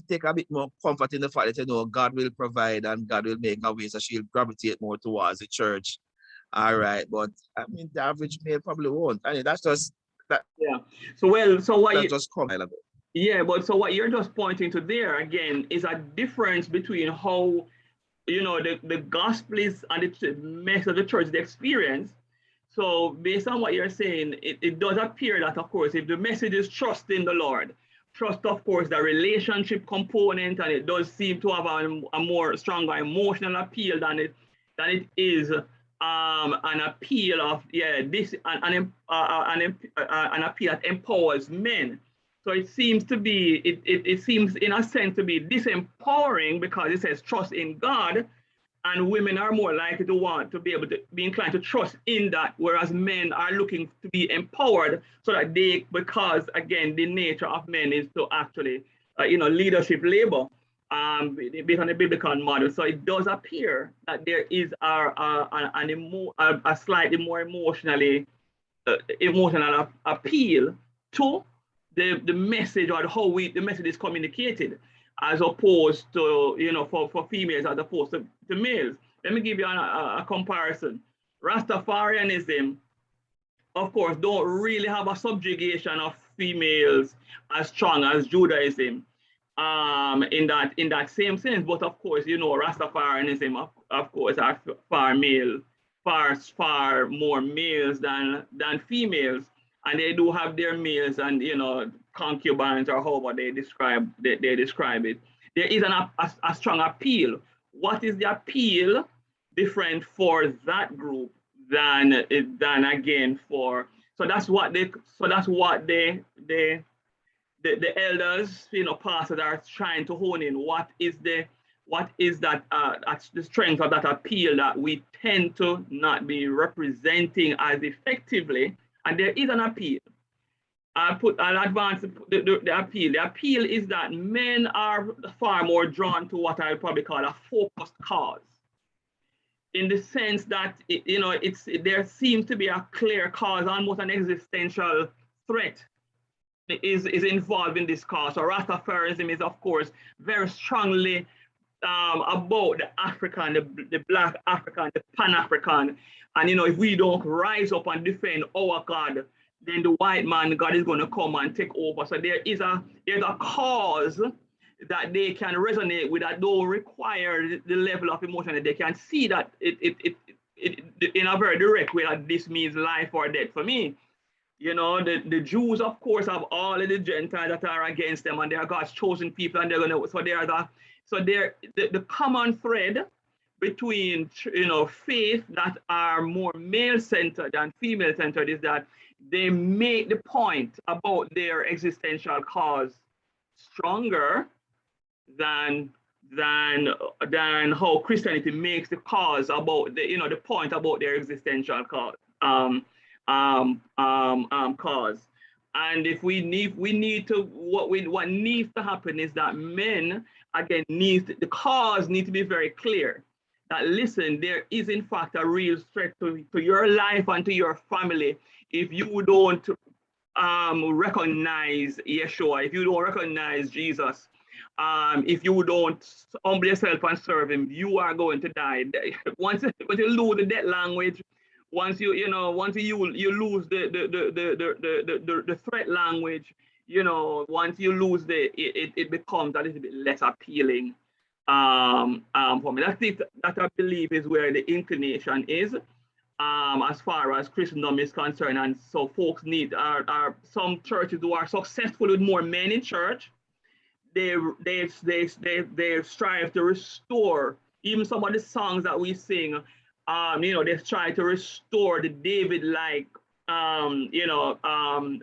take a bit more comfort in the fact that, you know, God will provide and God will make a way, so she'll gravitate more towards the church. All right, but I mean the average male probably won't. I mean that's just that. Yeah. So what that you just come. Yeah, but so what you're just pointing to there again is a difference between how, you know, the gospel is and the message of the church, the experience. So based on what you're saying, it does appear that, of course, if the message is trust in the Lord, trust, of course, the relationship component, and it does seem to have a more stronger emotional appeal than it is an appeal of an appeal that empowers men. So it seems to be it seems in a sense to be disempowering because it says trust in God. And women are more likely to want to be able to be inclined to trust in that, whereas men are looking to be empowered so that because again, the nature of men is to actually, leadership labor based on the biblical model. So it does appear that there is a slightly more emotional appeal to the message or how the message is communicated, as opposed to, for females as opposed to males. Let me give you a comparison. Rastafarianism, of course, don't really have a subjugation of females as strong as Judaism in that same sense. But of course, Rastafarianism, of course, are far more males than females. And they do have their males and, concubines or however they describe it. There is a strong appeal. What is the appeal different for that group than again for? So that's what the elders, pastors are trying to hone in. What is that the strength of that appeal that we tend to not be representing as effectively? And there is an appeal. I'll advance the appeal. The appeal is that men are far more drawn to what I would probably call a focused cause, in the sense that there seems to be a clear cause, almost an existential threat is involved in this cause. So Rastafarianism is, of course, very strongly about the African, the Black African, the Pan-African. And, if we don't rise up and defend our God, then the white man, God is going to come and take over. So there's a cause that they can resonate with, that don't require the level of emotion, that they can see that it in a very direct way that this means life or death for me. You know, the Jews, of course, have all of the Gentiles that are against them, and they are God's chosen people, and they're gonna, so they are the common thread between, you know, faith that are more male-centered than female-centered is that they make the point about their existential cause stronger than how Christianity makes the cause about the, you know, the point about their existential cause. Cause. And if we need to, what needs to happen is that men, again, the cause needs to be very clear. That listen, there is in fact a real threat to your life and to your family if you don't recognize Yeshua, if you don't recognize Jesus, if you don't humble yourself and serve him, you are going to die. Once you lose the death language, once you lose the threat language, you know, once you lose it becomes a little bit less appealing for me. That I believe is where the inclination is, as far as Christendom is concerned. And so folks are some churches who are successful with more men in church, they strive to restore even some of the songs that we sing. You know, they try to restore the David-like,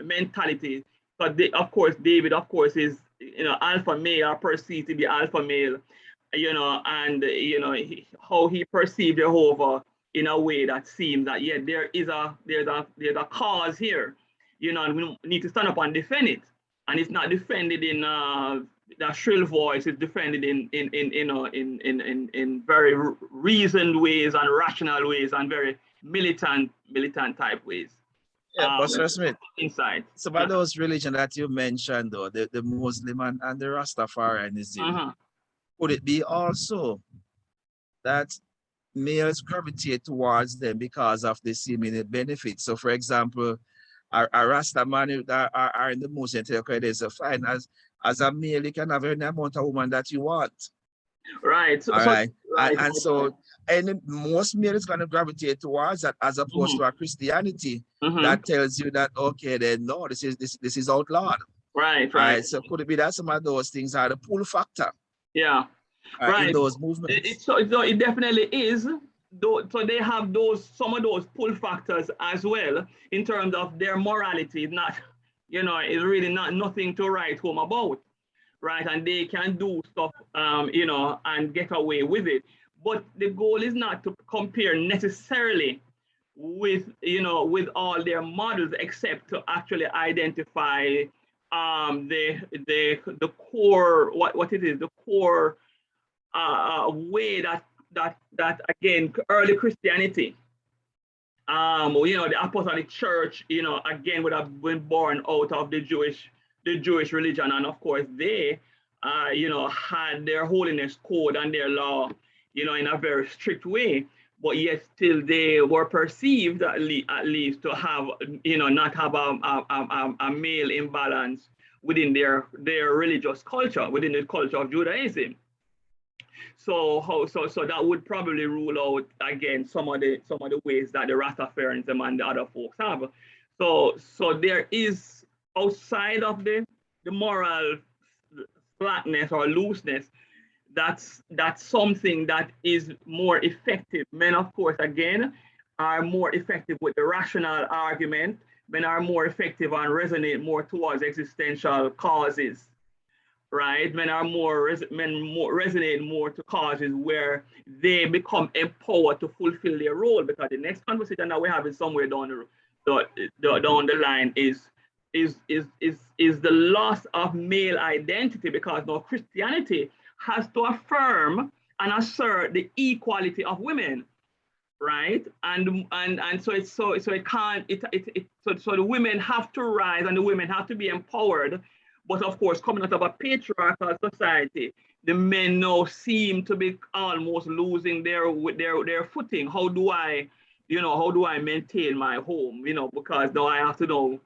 mentality. But of course, David, of course, is, you know, alpha male, or perceived to be alpha male, you know, and, you know, how he perceived Jehovah in a way that seems that, yeah, there's a cause here, you know, and we need to stand up and defend it. And it's not defended in that shrill voice, it's defended in very reasoned ways and rational ways and very militant type ways. Yeah, Pastor Smith, inside. Some of those religions that you mentioned, though, the Muslim and the Rastafarianism, could it be also that males gravitate towards them because of the seeming benefits? So, for example, a Rasta man are in the Muslim theocracy, they say, fine, as a male, you can have any amount of woman that you want. Right. So most males going to gravitate towards that, as opposed to a Christianity that tells you that, okay, then no, this is outlawed. Right. So could it be that some of those things are the pull factor? Yeah. In those movements. So it definitely is. So they have some of those pull factors as well in terms of their morality. Not, you know, it's really nothing to write home about, right? And they can do stuff, you know, and get away with it. But the goal is not to compare necessarily with, you know, with all their models, except to actually identify the core, what it is, the core way that again, early Christianity, you know, the apostolic church, you know, again, would have been born out of the Jewish religion. And of course, they, you know, had their holiness code and their law, you know, in a very strict way. But yet still they were perceived at least to have, you know, not have a male imbalance within their religious culture, within the culture of Judaism. So that would probably rule out again some of the ways that the Rastafarians and the other folks have. So there is, outside of the moral flatness or looseness, that's something that is more effective. Men, of course, again, are more effective with the rational argument. Men are more effective and resonate more towards existential causes. Right, men resonate more to causes where they become empowered to fulfill their role. Because the next conversation that we're having somewhere down the line is the loss of male identity, because now Christianity has to affirm and assert the equality of women, right? And so it can't. So the women have to rise and the women have to be empowered. But of course, coming out of a patriarchal society, the men now seem to be almost losing their footing. How do I maintain my home? You know, because now I have to know,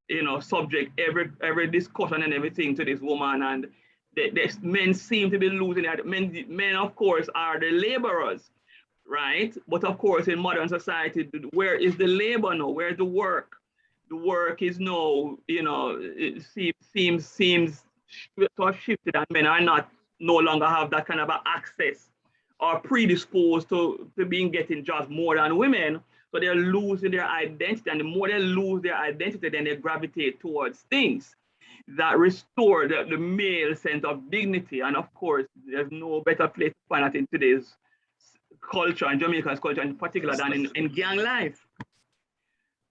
you know, subject every discussion and everything to this woman, and men seem to be losing it. Men, of course, are the laborers, right? But of course, in modern society, where is the labor now? Where's the work? The work is now, it seems to have shifted, and men are no longer have that kind of access or predisposed to being getting jobs more than women. So they're losing their identity, and the more they lose their identity, then they gravitate towards things that restore the male sense of dignity. And of course, there's no better place to find that in today's culture, and Jamaica's culture in particular, than in gang life,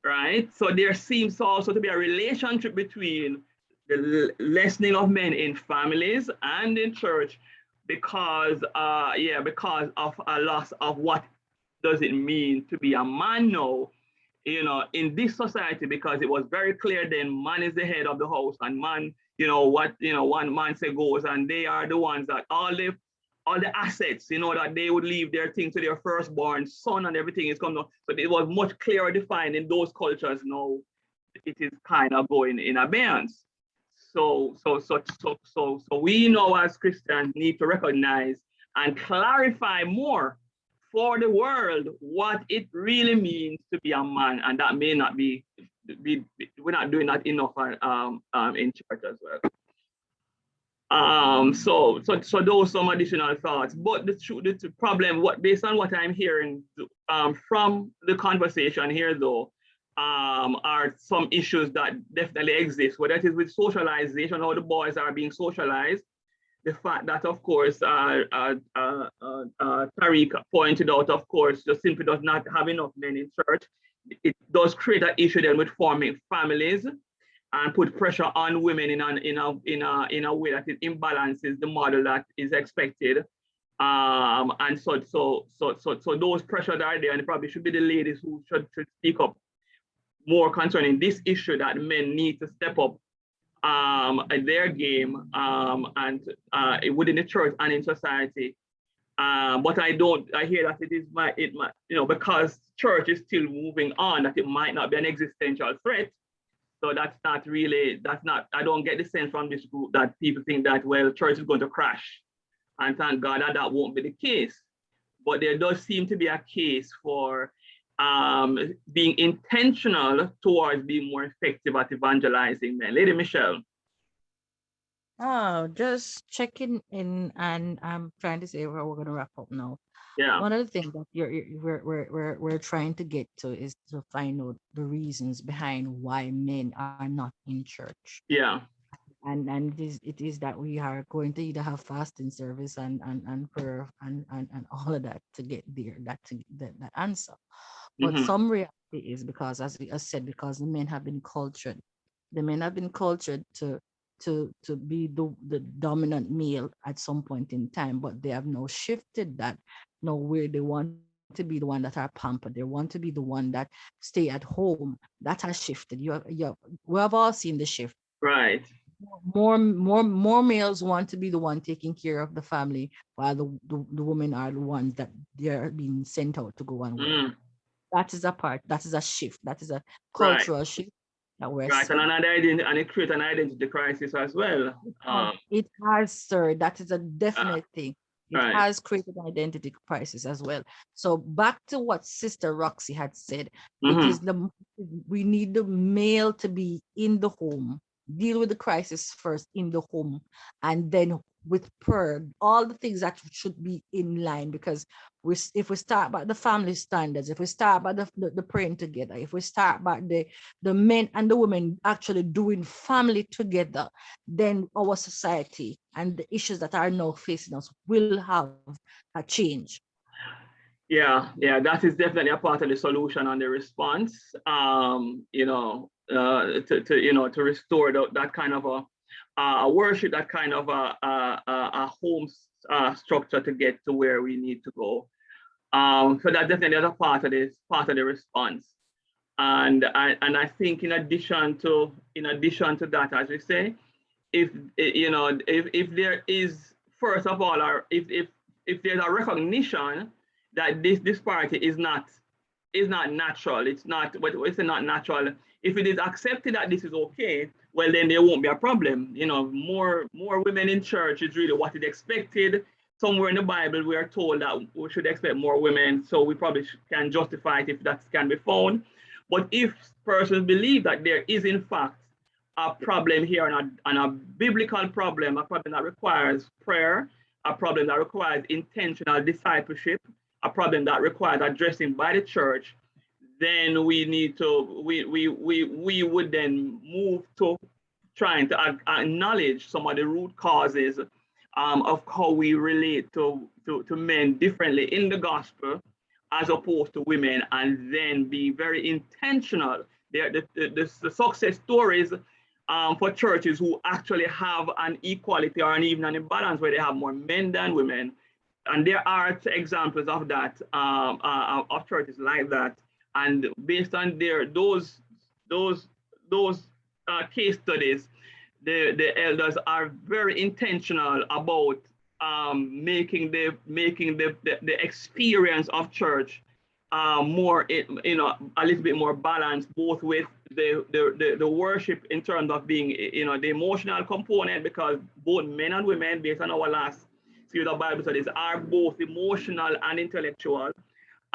right? So there seems also to be a relationship between the lessening of men in families and in church because of a loss of what does it mean to be a man now, in this society, because it was very clear then man is the head of the house, and man, one man say goes, and they are the ones that all the assets, that they would leave their things to their firstborn son, and everything is coming up. But it was much clearer defined in those cultures. Now it is kind of going in abeyance. So we know as Christians need to recognize and clarify more for the world what it really means to be a man, and that may not be we're not doing that enough in church as well. So those some additional thoughts. But the problem, based on what I'm hearing from the conversation here, though, are some issues that definitely exist. Whether it is with socialization, how the boys are being socialized, the fact that, of course, Tariq pointed out, of course, just simply does not have enough men in church. It does create an issue then with forming families and put pressure on women in a way that it imbalances the model that is expected. And so those pressures are there, and it probably should be the ladies who should speak up more concerning this issue, that men need to step up their game and within the church and in society. But I hear that it is because church is still moving on, that it might not be an existential threat. So I don't get the sense from this group that people think that, well, church is going to crash. And thank God that won't be the case. But there does seem to be a case for being intentional towards being more effective at evangelizing men. Lady Michelle. Oh, just checking in, and I'm trying to say we're going to wrap up now. Yeah. One of the things that we're trying to get to is to find out the reasons behind why men are not in church. Yeah. And it is that we are going to either have fasting service and prayer and all of that to get there, that answer. But some reality is because, as we said, because the men have been cultured. The men have been cultured to be the dominant male at some point in time, but they have now shifted that. Now where they want to be the one that are pampered, they want to be the one that stay at home. That has shifted. We have all seen the shift. Right. More males want to be the one taking care of the family, while the women are the ones that they are being sent out to go and work. That is a shift. That is a cultural shift that we're seeing. And it creates an identity crisis as well. It has, sir. That is a definite thing. It has created an identity crisis as well. So back to what Sister Roxy had said, it is we need the male to be in the home, deal with the crisis first in the home, and then with prayer, all the things that should be in line. Because if we start by the family standards, if we start by the praying together, if we start by the men and the women actually doing family together, then our society and the issues that are now facing us will have a change. Yeah, that is definitely a part of the solution and the response. To restore that kind of a worship, that kind of a home structure to get to where we need to go. So that definitely is a part of the response. And I think in addition to that, as we say, if there is, first of all, or if there's a recognition that this disparity is not is not natural. It's not, but it's not natural. If it is accepted that this is okay, well, then there won't be a problem. You know, more women in church is really what is expected. Somewhere in the Bible, we are told that we should expect more women. So we probably can justify it if that can be found. But if persons believe that there is in fact a problem here and a biblical problem, a problem that requires prayer, a problem that requires intentional discipleship, a problem that requires addressing by the church, then we need to, we would then move to trying to acknowledge some of the root causes of how we relate to men differently in the gospel as opposed to women, and then be very intentional. The success stories for churches who actually have an equality or even an imbalance where they have more men than women. And there are examples of that, of churches like that. And based on those case studies, the elders are very intentional about making the experience of church more, you know, a little bit more balanced, both with the worship in terms of being, you know, the emotional component, because both men and women, based on our last series of Bible studies, are both emotional and intellectual,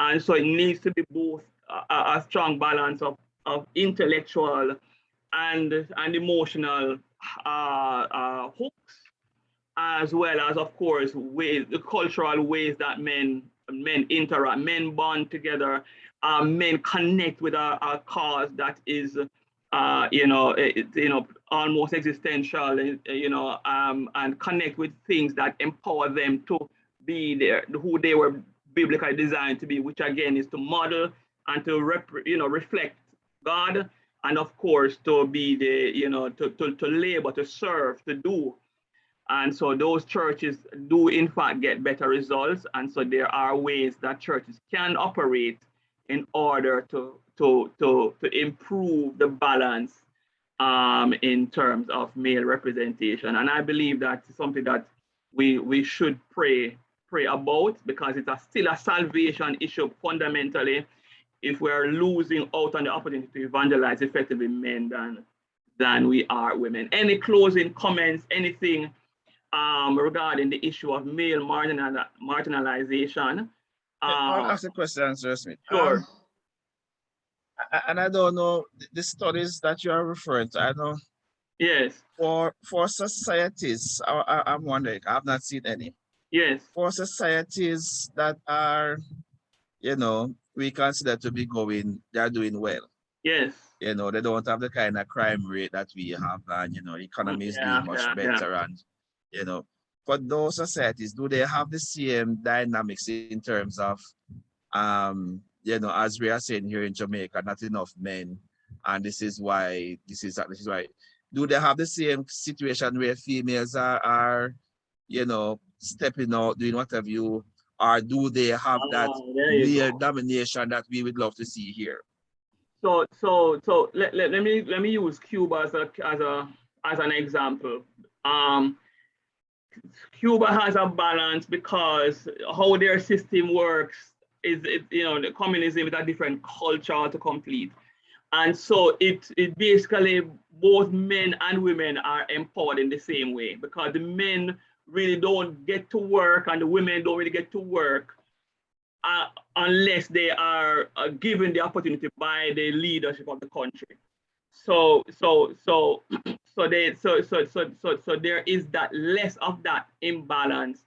and so it needs to be both a strong balance of intellectual and emotional hooks, as well as, of course, the cultural ways that men interact, men bond together, men connect with a cause that is, you know, almost existential, you know, and connect with things that empower them to be there, who they were biblically designed to be, which again is to model and to reflect God, and of course to be the, you know, to labor, to serve, to do. And so those churches do in fact get better results. And so there are ways that churches can operate in order to improve the balance in terms of male representation. And I believe that's something that we should pray about, because it's still a salvation issue fundamentally, if we're losing out on the opportunity to evangelize effectively men than we are women. Any closing comments, anything regarding the issue of male marginalization? I'll ask the question, Sir Smith. Sure. And I don't know the studies that you are referring to. I know. Yes. For societies, I'm wondering, I've not seen any. Yes. For societies that are, you know, we consider to be they're doing well. Yes. You know, they don't have the kind of crime rate that we have, and, you know, economy is doing much better. And, you know, for those societies, do they have the same dynamics in terms of, you know, as we are saying here in Jamaica, not enough men, and this is why, do they have the same situation where females are, you know, stepping out, doing whatever you, or do they have that male domination that we would love to see here? So let me use Cuba as an example. Cuba has a balance because how their system works is, you know, the communism is a different culture to complete. And so it basically, both men and women are empowered in the same way, because the men really don't get to work and the women don't really get to work unless they are given the opportunity by the leadership of the country. So there is that less of that imbalance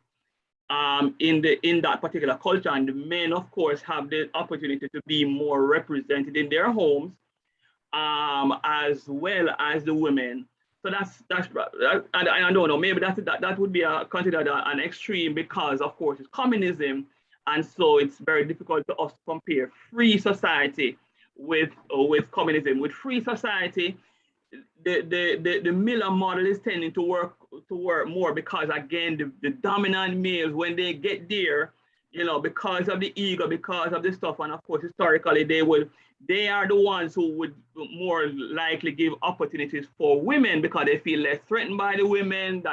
in that particular culture, and the men, of course, have the opportunity to be more represented in their homes, as well as the women. So that's I don't know, maybe that would be considered an extreme, because of course it's communism, and so it's very difficult to us to compare free society with communism. With free society, the Miller model is tending to work more, because again the dominant males, when they get there, you know, because of the ego, because of the stuff, and of course historically they are the ones who would more likely give opportunities for women because they feel less threatened by the women,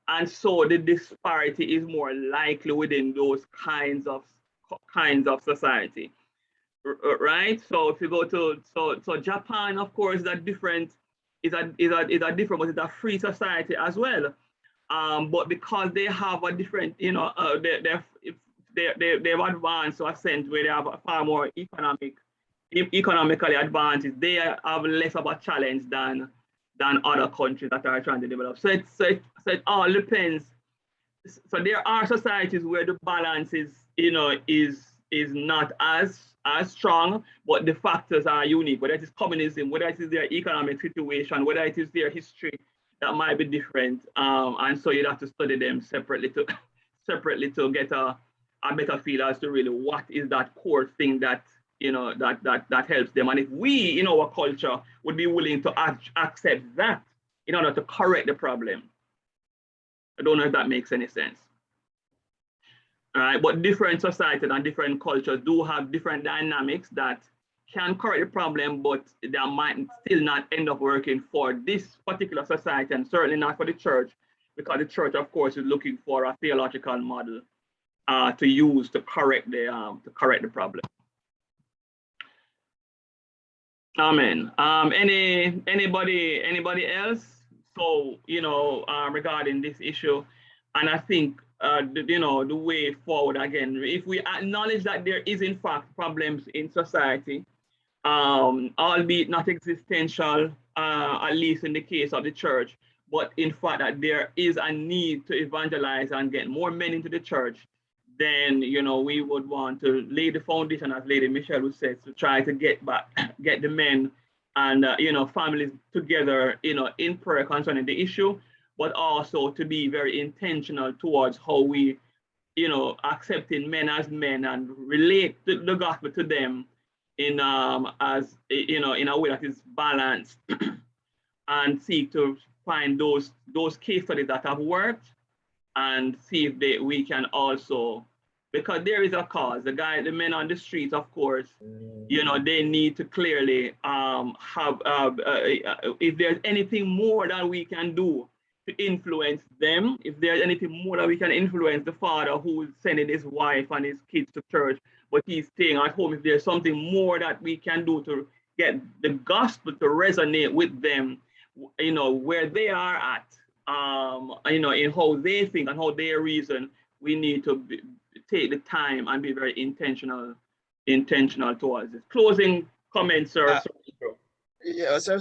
and so the disparity is more likely within those kinds of society. right? So if you go to so Japan, of course, is a different, but it's a free society as well. But because they have a different, you know, they've advanced to a sense where they have a far more economically advanced, they have less of a challenge than other countries that are trying to develop. So it all depends. So there are societies where the balance is, you know, is not as strong, but the factors are unique. Whether it is communism, whether it is their economic situation, whether it is their history, that might be different. And so you'd have to study them separately to get a better feel as to really what is that core thing that, you know, that helps them. And if we in our culture would be willing to accept that in order to correct the problem. I don't know if that makes any sense. All right, but different societies and different cultures do have different dynamics that can correct the problem, but that might still not end up working for this particular society, and certainly not for the church, because the church, of course, is looking for a theological model to use to correct the problem. Amen. Anybody else? So, you know, regarding this issue, and I think you know, the way forward again, if we acknowledge that there is in fact problems in society, albeit not existential, at least in the case of the church, but in fact that there is a need to evangelize and get more men into the church, then, you know, we would want to lay the foundation, as Lady Michelle would say, to try to get the men and, you know, families together, you know, in prayer concerning the issue, but also to be very intentional towards how we, you know, accepting men as men and relate the gospel to them in as, you know, in a way that is balanced and seek to find those case studies that have worked and see if we can also, because there is a cause. The men on the streets, of course, you know, they need to clearly have, if there's anything more that we can do to influence them, if there's anything more that we can influence the father who is sending his wife and his kids to church, but he's staying at home, if there's something more that we can do to get the gospel to resonate with them, you know, where they are at, you know, in how they think and how they reason, we need to take the time and be very intentional towards this. Closing comments, sir. Yeah, so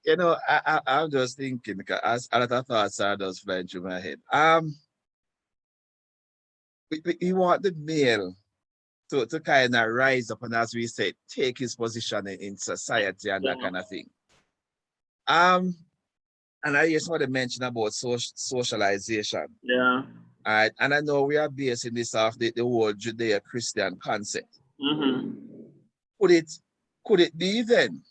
you know, I'm just thinking, because a lot of thoughts are just flying through my head. We want the male to kind of rise up and, as we said, take his position in society and that kind of thing. And I just want to mention about socialization. Yeah. All right, and I know we are basing this off the whole Judeo-Christian concept. Could it be then,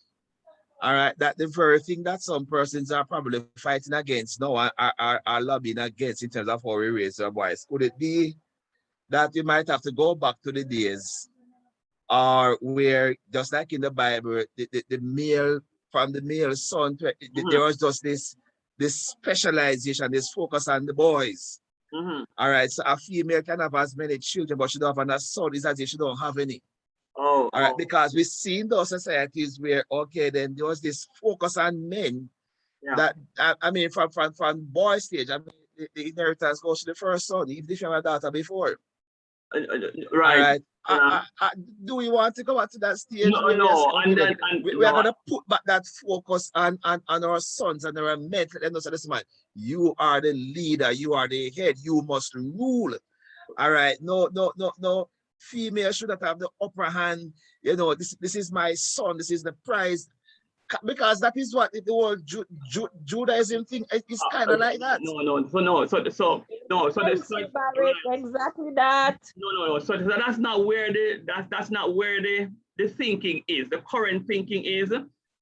all right, that the very thing that some persons are probably fighting against now are lobbying against in terms of how we raise our boys? Could it be that we might have to go back to the days or where, just like in the Bible, the male, from the male son, there was just this specialization, this focus on the boys. All right, so a female can have as many children, but she don't have a son. It's as if she don't have any. All right, because we see in those societies where, okay, then there was this focus on men that, I mean, from boy stage, I mean, the inheritance goes to the first son, even if you have a daughter before. Right. All right. Do we want to go back to that stage? No. We are going to put back that focus on our sons and our men. And also, this man, you are the leader, you are the head, you must rule. All right. No. Female should not have the upper hand. You know, this is my son, this is the prize. Because that is what the whole Judaism thing is kind of like that. Exactly that. No. So that's not where the thinking is. The current thinking is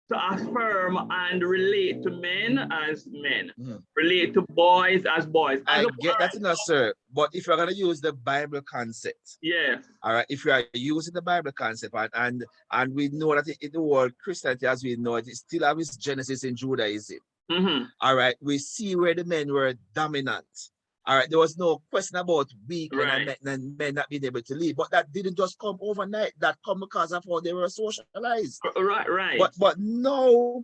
to affirm and relate to men as men, relate to boys as boys. I get that, no, sir. But if you're going to use the Bible concept, yes. All right, if you are using the Bible concept, and we know that in the world, Christianity, as we know it, still has its genesis in Judaism. All right, we see where the men were dominant. All right, there was no question about weak and men not being able to lead, but that didn't just come overnight. That come because of how they were socialized. Right. But now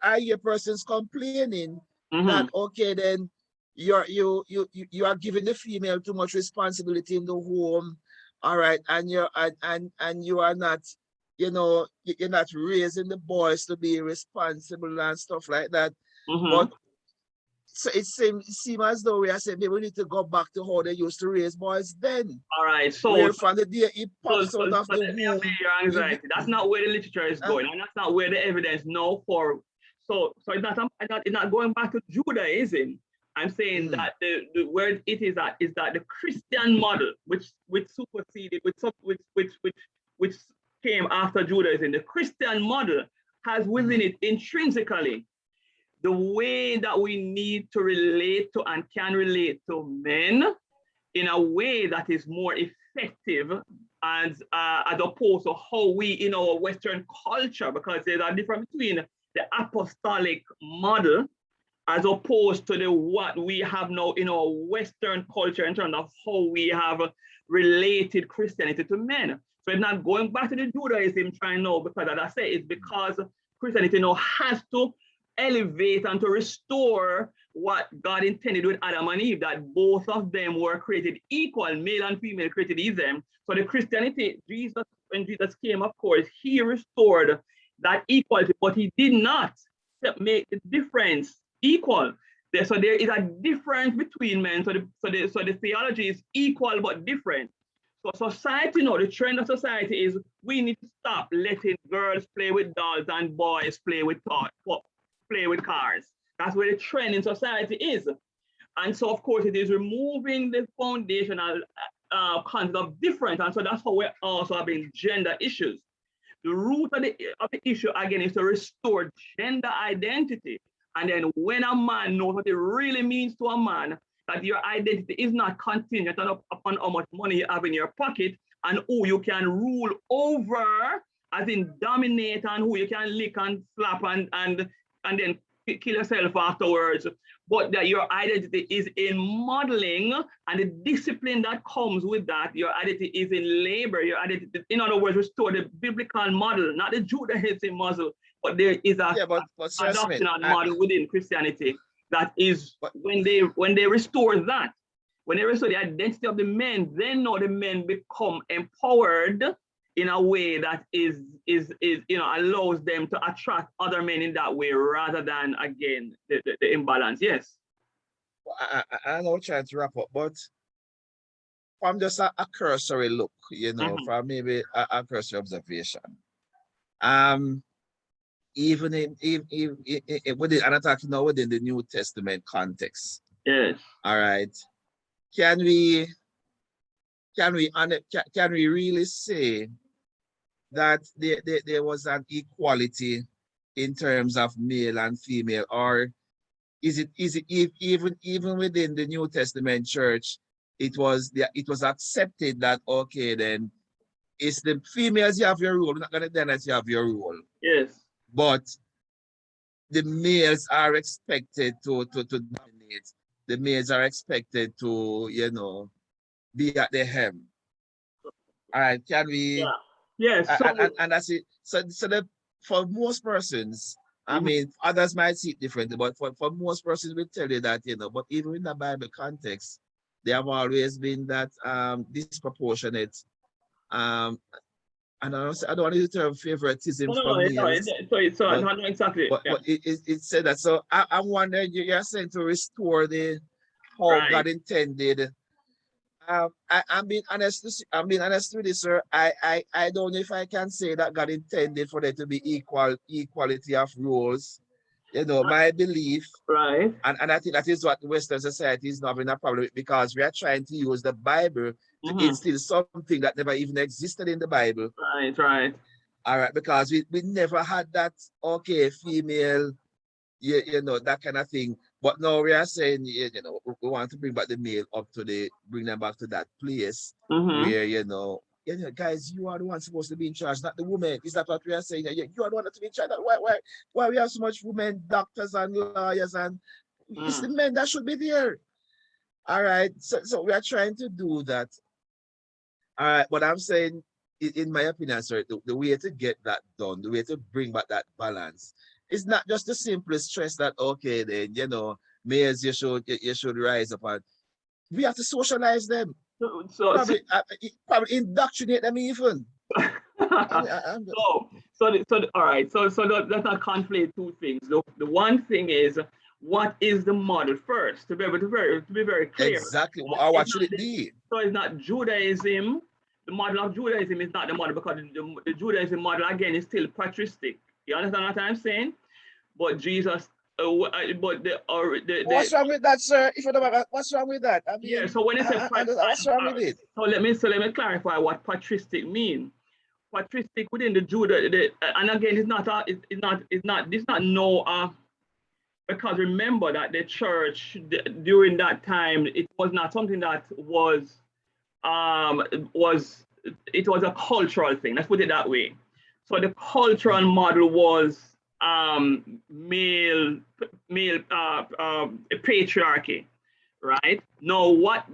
I hear persons complaining that okay, then you are giving the female too much responsibility in the home, all right, and you are not, you're not raising the boys to be responsible and stuff like that. But so it seems as though we are saying we need to go back to how they used to raise boys then. All right, so where from the day he pops out of the womb. Your anxiety. That's not where the literature is going, and that's not where the evidence now for. So it's not going back to Judaism. I'm saying that the word it is that the Christian model, which superseded, which came after Judaism, the Christian model has within it intrinsically the way that we need to relate to and can relate to men in a way that is more effective as opposed to how we in our Western culture, because there's a difference between the apostolic model as opposed to what we have now in our Western culture in terms of how we have related Christianity to men. So it's not going back to the Judaism trying now, because as I say, it's because Christianity now has to elevate and to restore what God intended with Adam and Eve, that both of them were created equal, male and female created in them. So the Christianity, when Jesus came, of course, he restored that equality, but he did not make the difference equal. So there is a difference between men. So the theology is equal but different. So society now, the trend of society is we need to stop letting girls play with dolls and boys play with cars. That's where the trend in society is. And so, of course, it is removing the foundational concept of difference. And so that's how we're also having gender issues. The root of the issue, again, is to restore gender identity. And then when a man knows what it really means to a man, that your identity is not contingent upon how much money you have in your pocket and who you can rule over, as in dominate, and who you can lick and slap and then kill yourself afterwards, but that your identity is in modeling and the discipline that comes with that. Your identity is in labor. Your identity, in other words, restore the biblical model, not the Judaism model, but there is a doctrinal model within Christianity that is when they restore that, when they restore the identity of the men, then now the men become empowered in a way that is allows them to attract other men in that way, rather than, again, the imbalance. Yes. I know, trying to wrap up, but from just a cursory look, from maybe a cursory observation, even within, and I'm talking now within the New Testament context. Yes. All right. Can we really say that there was an equality in terms of male and female, or is it even within the New Testament church, it was accepted that okay, then it's the females you have your role, not gonna then that you have your role. Yes. But the males are expected to dominate. The males are expected to, be at the helm. All right, can we? Yeah. Yes. And that's it. So for most persons, I mean, others might see it differently, but for most persons, we tell you that, but even in the Bible context, there have always been that disproportionate, and I don't want to use the term favoritism for males. Exactly. But it said that. So I'm wondering, you're saying to restore how God intended. I'm being honest with you, sir. I don't know if I can say that God intended for there to be equality of roles. My belief, right? And I think that is what the Western society is not having a problem with, because we are trying to use the Bible to instill something that never even existed in the Bible. Right. All right, because we never had that, okay, female, that kind of thing. But now we are saying, we want to bring back the male bring them back to that place where, guys, you are the one supposed to be in charge, not the woman. Is that what we are saying? You are the one to be in charge. Why we have so much women, doctors and lawyers, and it's the men that should be there. All right. So we are trying to do that. All right. But I'm saying, in my opinion, sir, the way to get that done, the way to bring back that balance, is not just the simple stress that, okay, then, males, you should rise up. And we have to socialize them. Probably indoctrinate them even. All right. So let's not conflate two things. The one thing is, what is the model first? To be very clear. Exactly. What should it be? So it's not Judaism. The model of Judaism is not the model, because the Judaism model again is still patristic. You understand what I'm saying? But Jesus, what's wrong with that, sir? If you don't, what's wrong with that? I mean, yeah. So when it's what's wrong with it? So let me clarify what patristic means. Patristic within the Judah, and again, it's not no. Because remember that the church during that time, it was not something that was it was a cultural thing. Let's put it that way. So the cultural model was male patriarchy, right? Now, what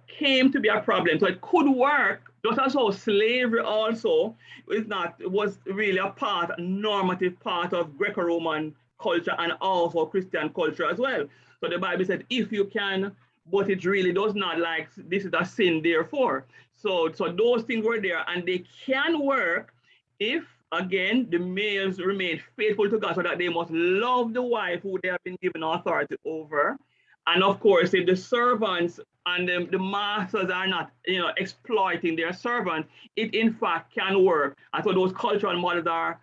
came to be a problem? So it could work, just as how slavery also was really a normative part of Greco-Roman culture and also Christian culture as well. So the Bible said, if you can, but it really does not, like this is a sin, therefore. So those things were there, and they can work if, again, the males remain faithful to God, so that they must love the wife who they have been given authority over. And of course, if the servants and the masters are not, exploiting their servants, it in fact can work. And so those cultural models are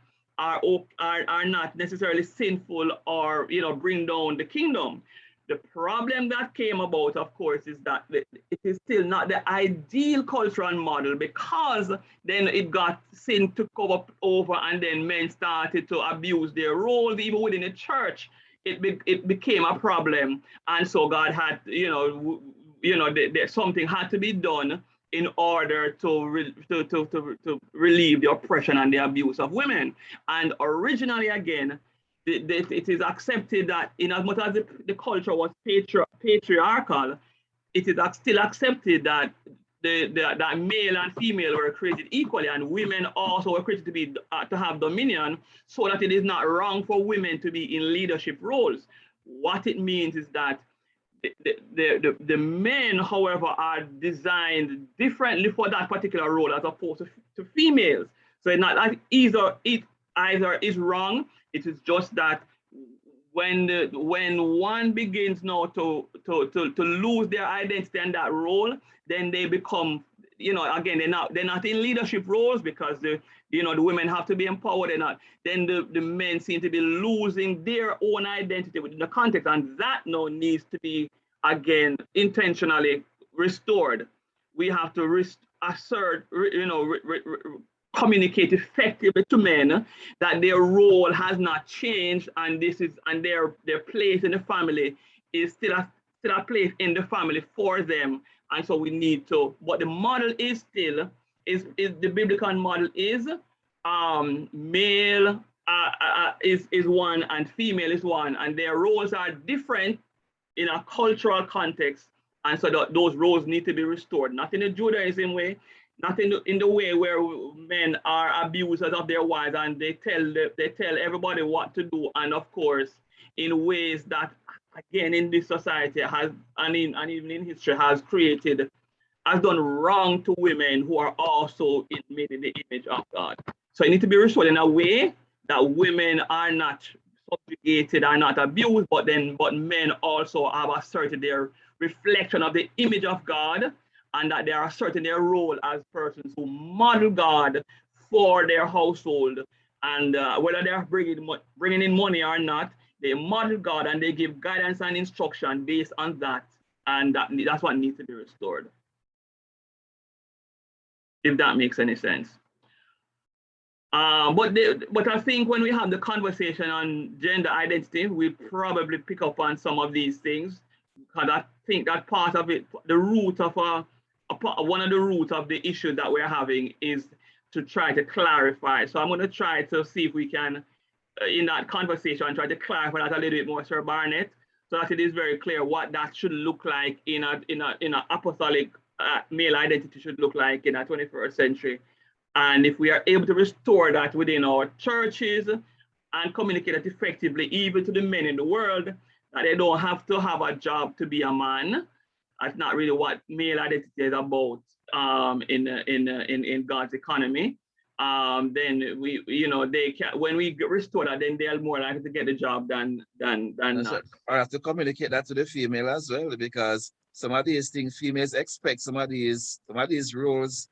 not necessarily sinful or bring down the kingdom. The problem that came about, of course, is that it is still not the ideal cultural model, because then it got sin to cover over, and then men started to abuse their roles even within the church. It became a problem, and so God had something had to be done in order to relieve the oppression and the abuse of women. And originally, again, it is accepted that in as much as the culture was patriarchal, it is still accepted that that male and female were created equally, and women also were created to have dominion, so that it is not wrong for women to be in leadership roles. What it means is that the men, however, are designed differently for that particular role as opposed to females. So it's not like either is wrong. It is just that when one begins now to lose their identity and that role, then they become, again, they're not in leadership roles, because the women have to be empowered. Then the men seem to be losing their own identity within the context, and that now needs to be, again, intentionally restored. We have to communicate effectively to men that their role has not changed, and their place in the family is still a place in the family for them. And so we need to, but the model is still is the biblical model is male is one and female is one, and their roles are different in a cultural context, and so those roles need to be restored, not in the Judaism way, not in the way where men are abusers of their wives and they tell everybody what to do, and of course in ways that, again, in this society has and even in history has done wrong to women who are also made in the image of God. So it needs to be restored in a way that women are not subjugated, are not abused, but men also have asserted their reflection of the image of God, and that they are asserting their role as persons who model God for their household. And whether they are bringing in money or not, they model God and they give guidance and instruction based on that. And that's what needs to be restored, if that makes any sense. But I think when we have the conversation on gender identity, we probably pick up on some of these things, because I think that part of it, the root of one of the roots of the issue that we're having is to try to clarify. So I'm going to try to see if we can, in that conversation, try to clarify that a little bit more, Sir Barnett. so that it is very clear what that should look like in a apostolic male identity should look like in a 21st century. And if we are able to restore that within our churches and communicate it effectively, even to the men in the world, that they don't have to have a job to be a man. That's not really what male identity is about in God's economy. Then we, they can, when we restore that, then they're more likely to get the job than not. I have to communicate that to the female as well, because some of these things females expect, some of these roles,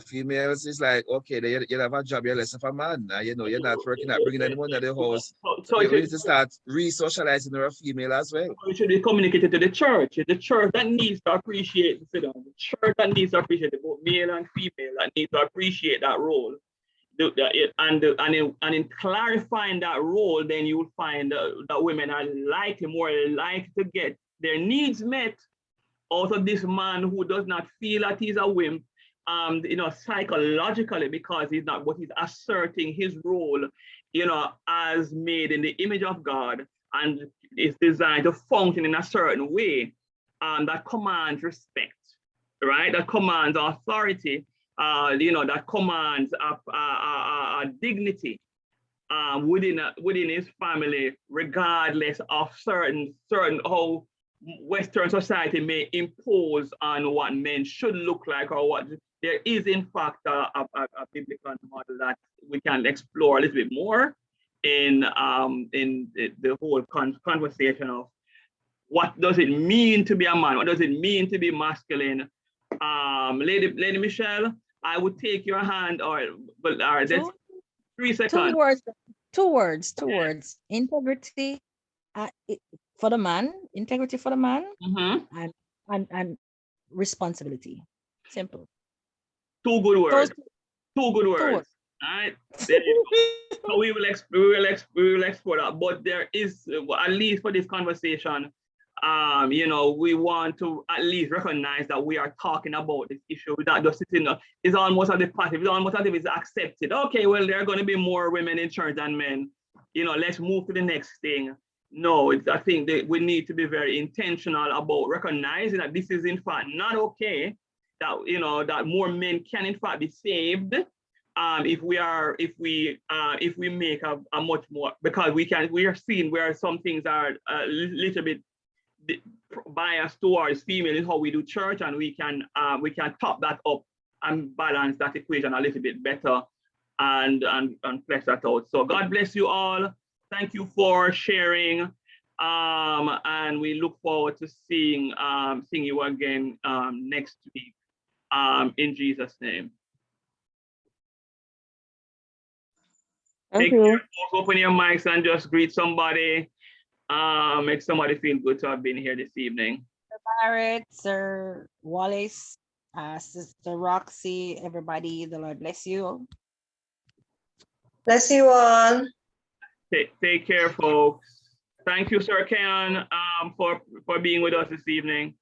females is like, okay, you have a job, you're less of a man. You're not working at bringing anyone to the house. So we need to start re-socializing our female as well. It should be communicated to the church. It's the church that needs to appreciate, the church that needs to appreciate both male and female, that needs to appreciate that role. And in clarifying that role, then you will find that women are more likely to get their needs met out of this man who does not feel that he's a wimp, psychologically, because he's not, but he's asserting his role, as made in the image of God, and is designed to function in a certain way that commands respect, right? That commands authority, that commands a dignity within his family, regardless of certain how Western society may impose on what men should look like, or what there is in fact a biblical model that we can explore a little bit more in the whole conversation of what does it mean to be a man, what does it mean to be masculine. Lady Michelle, I would take your hand, that's 3 seconds. Two words. Integrity for the man, integrity for the man, and responsibility. Simple. Two good words. Two good words. All right. So we will explore that. But there is, at least for this conversation, we want to at least recognize that we are talking about this issue without just sitting there. It's almost as if passive. It's almost as if it's accepted. Okay, well, there are going to be more women in church than men. Let's move to the next thing. No, I think that we need to be very intentional about recognizing that this is in fact not okay. That that more men can in fact be saved if we make a much more, because we are seeing where some things are a little bit biased towards female in how we do church, and we can top that up and balance that equation a little bit better and flesh that out. So God bless you all. Thank you for sharing. And we look forward to seeing you again next week. In Jesus' name. Thank you. Open your mics and just greet somebody. Make somebody feel good to have been here this evening. Sir Barrett, Sir Wallace, Sister Roxy, everybody, the Lord bless you. Bless you all. Take care, folks. Thank you, Sir Ken, for being with us this evening.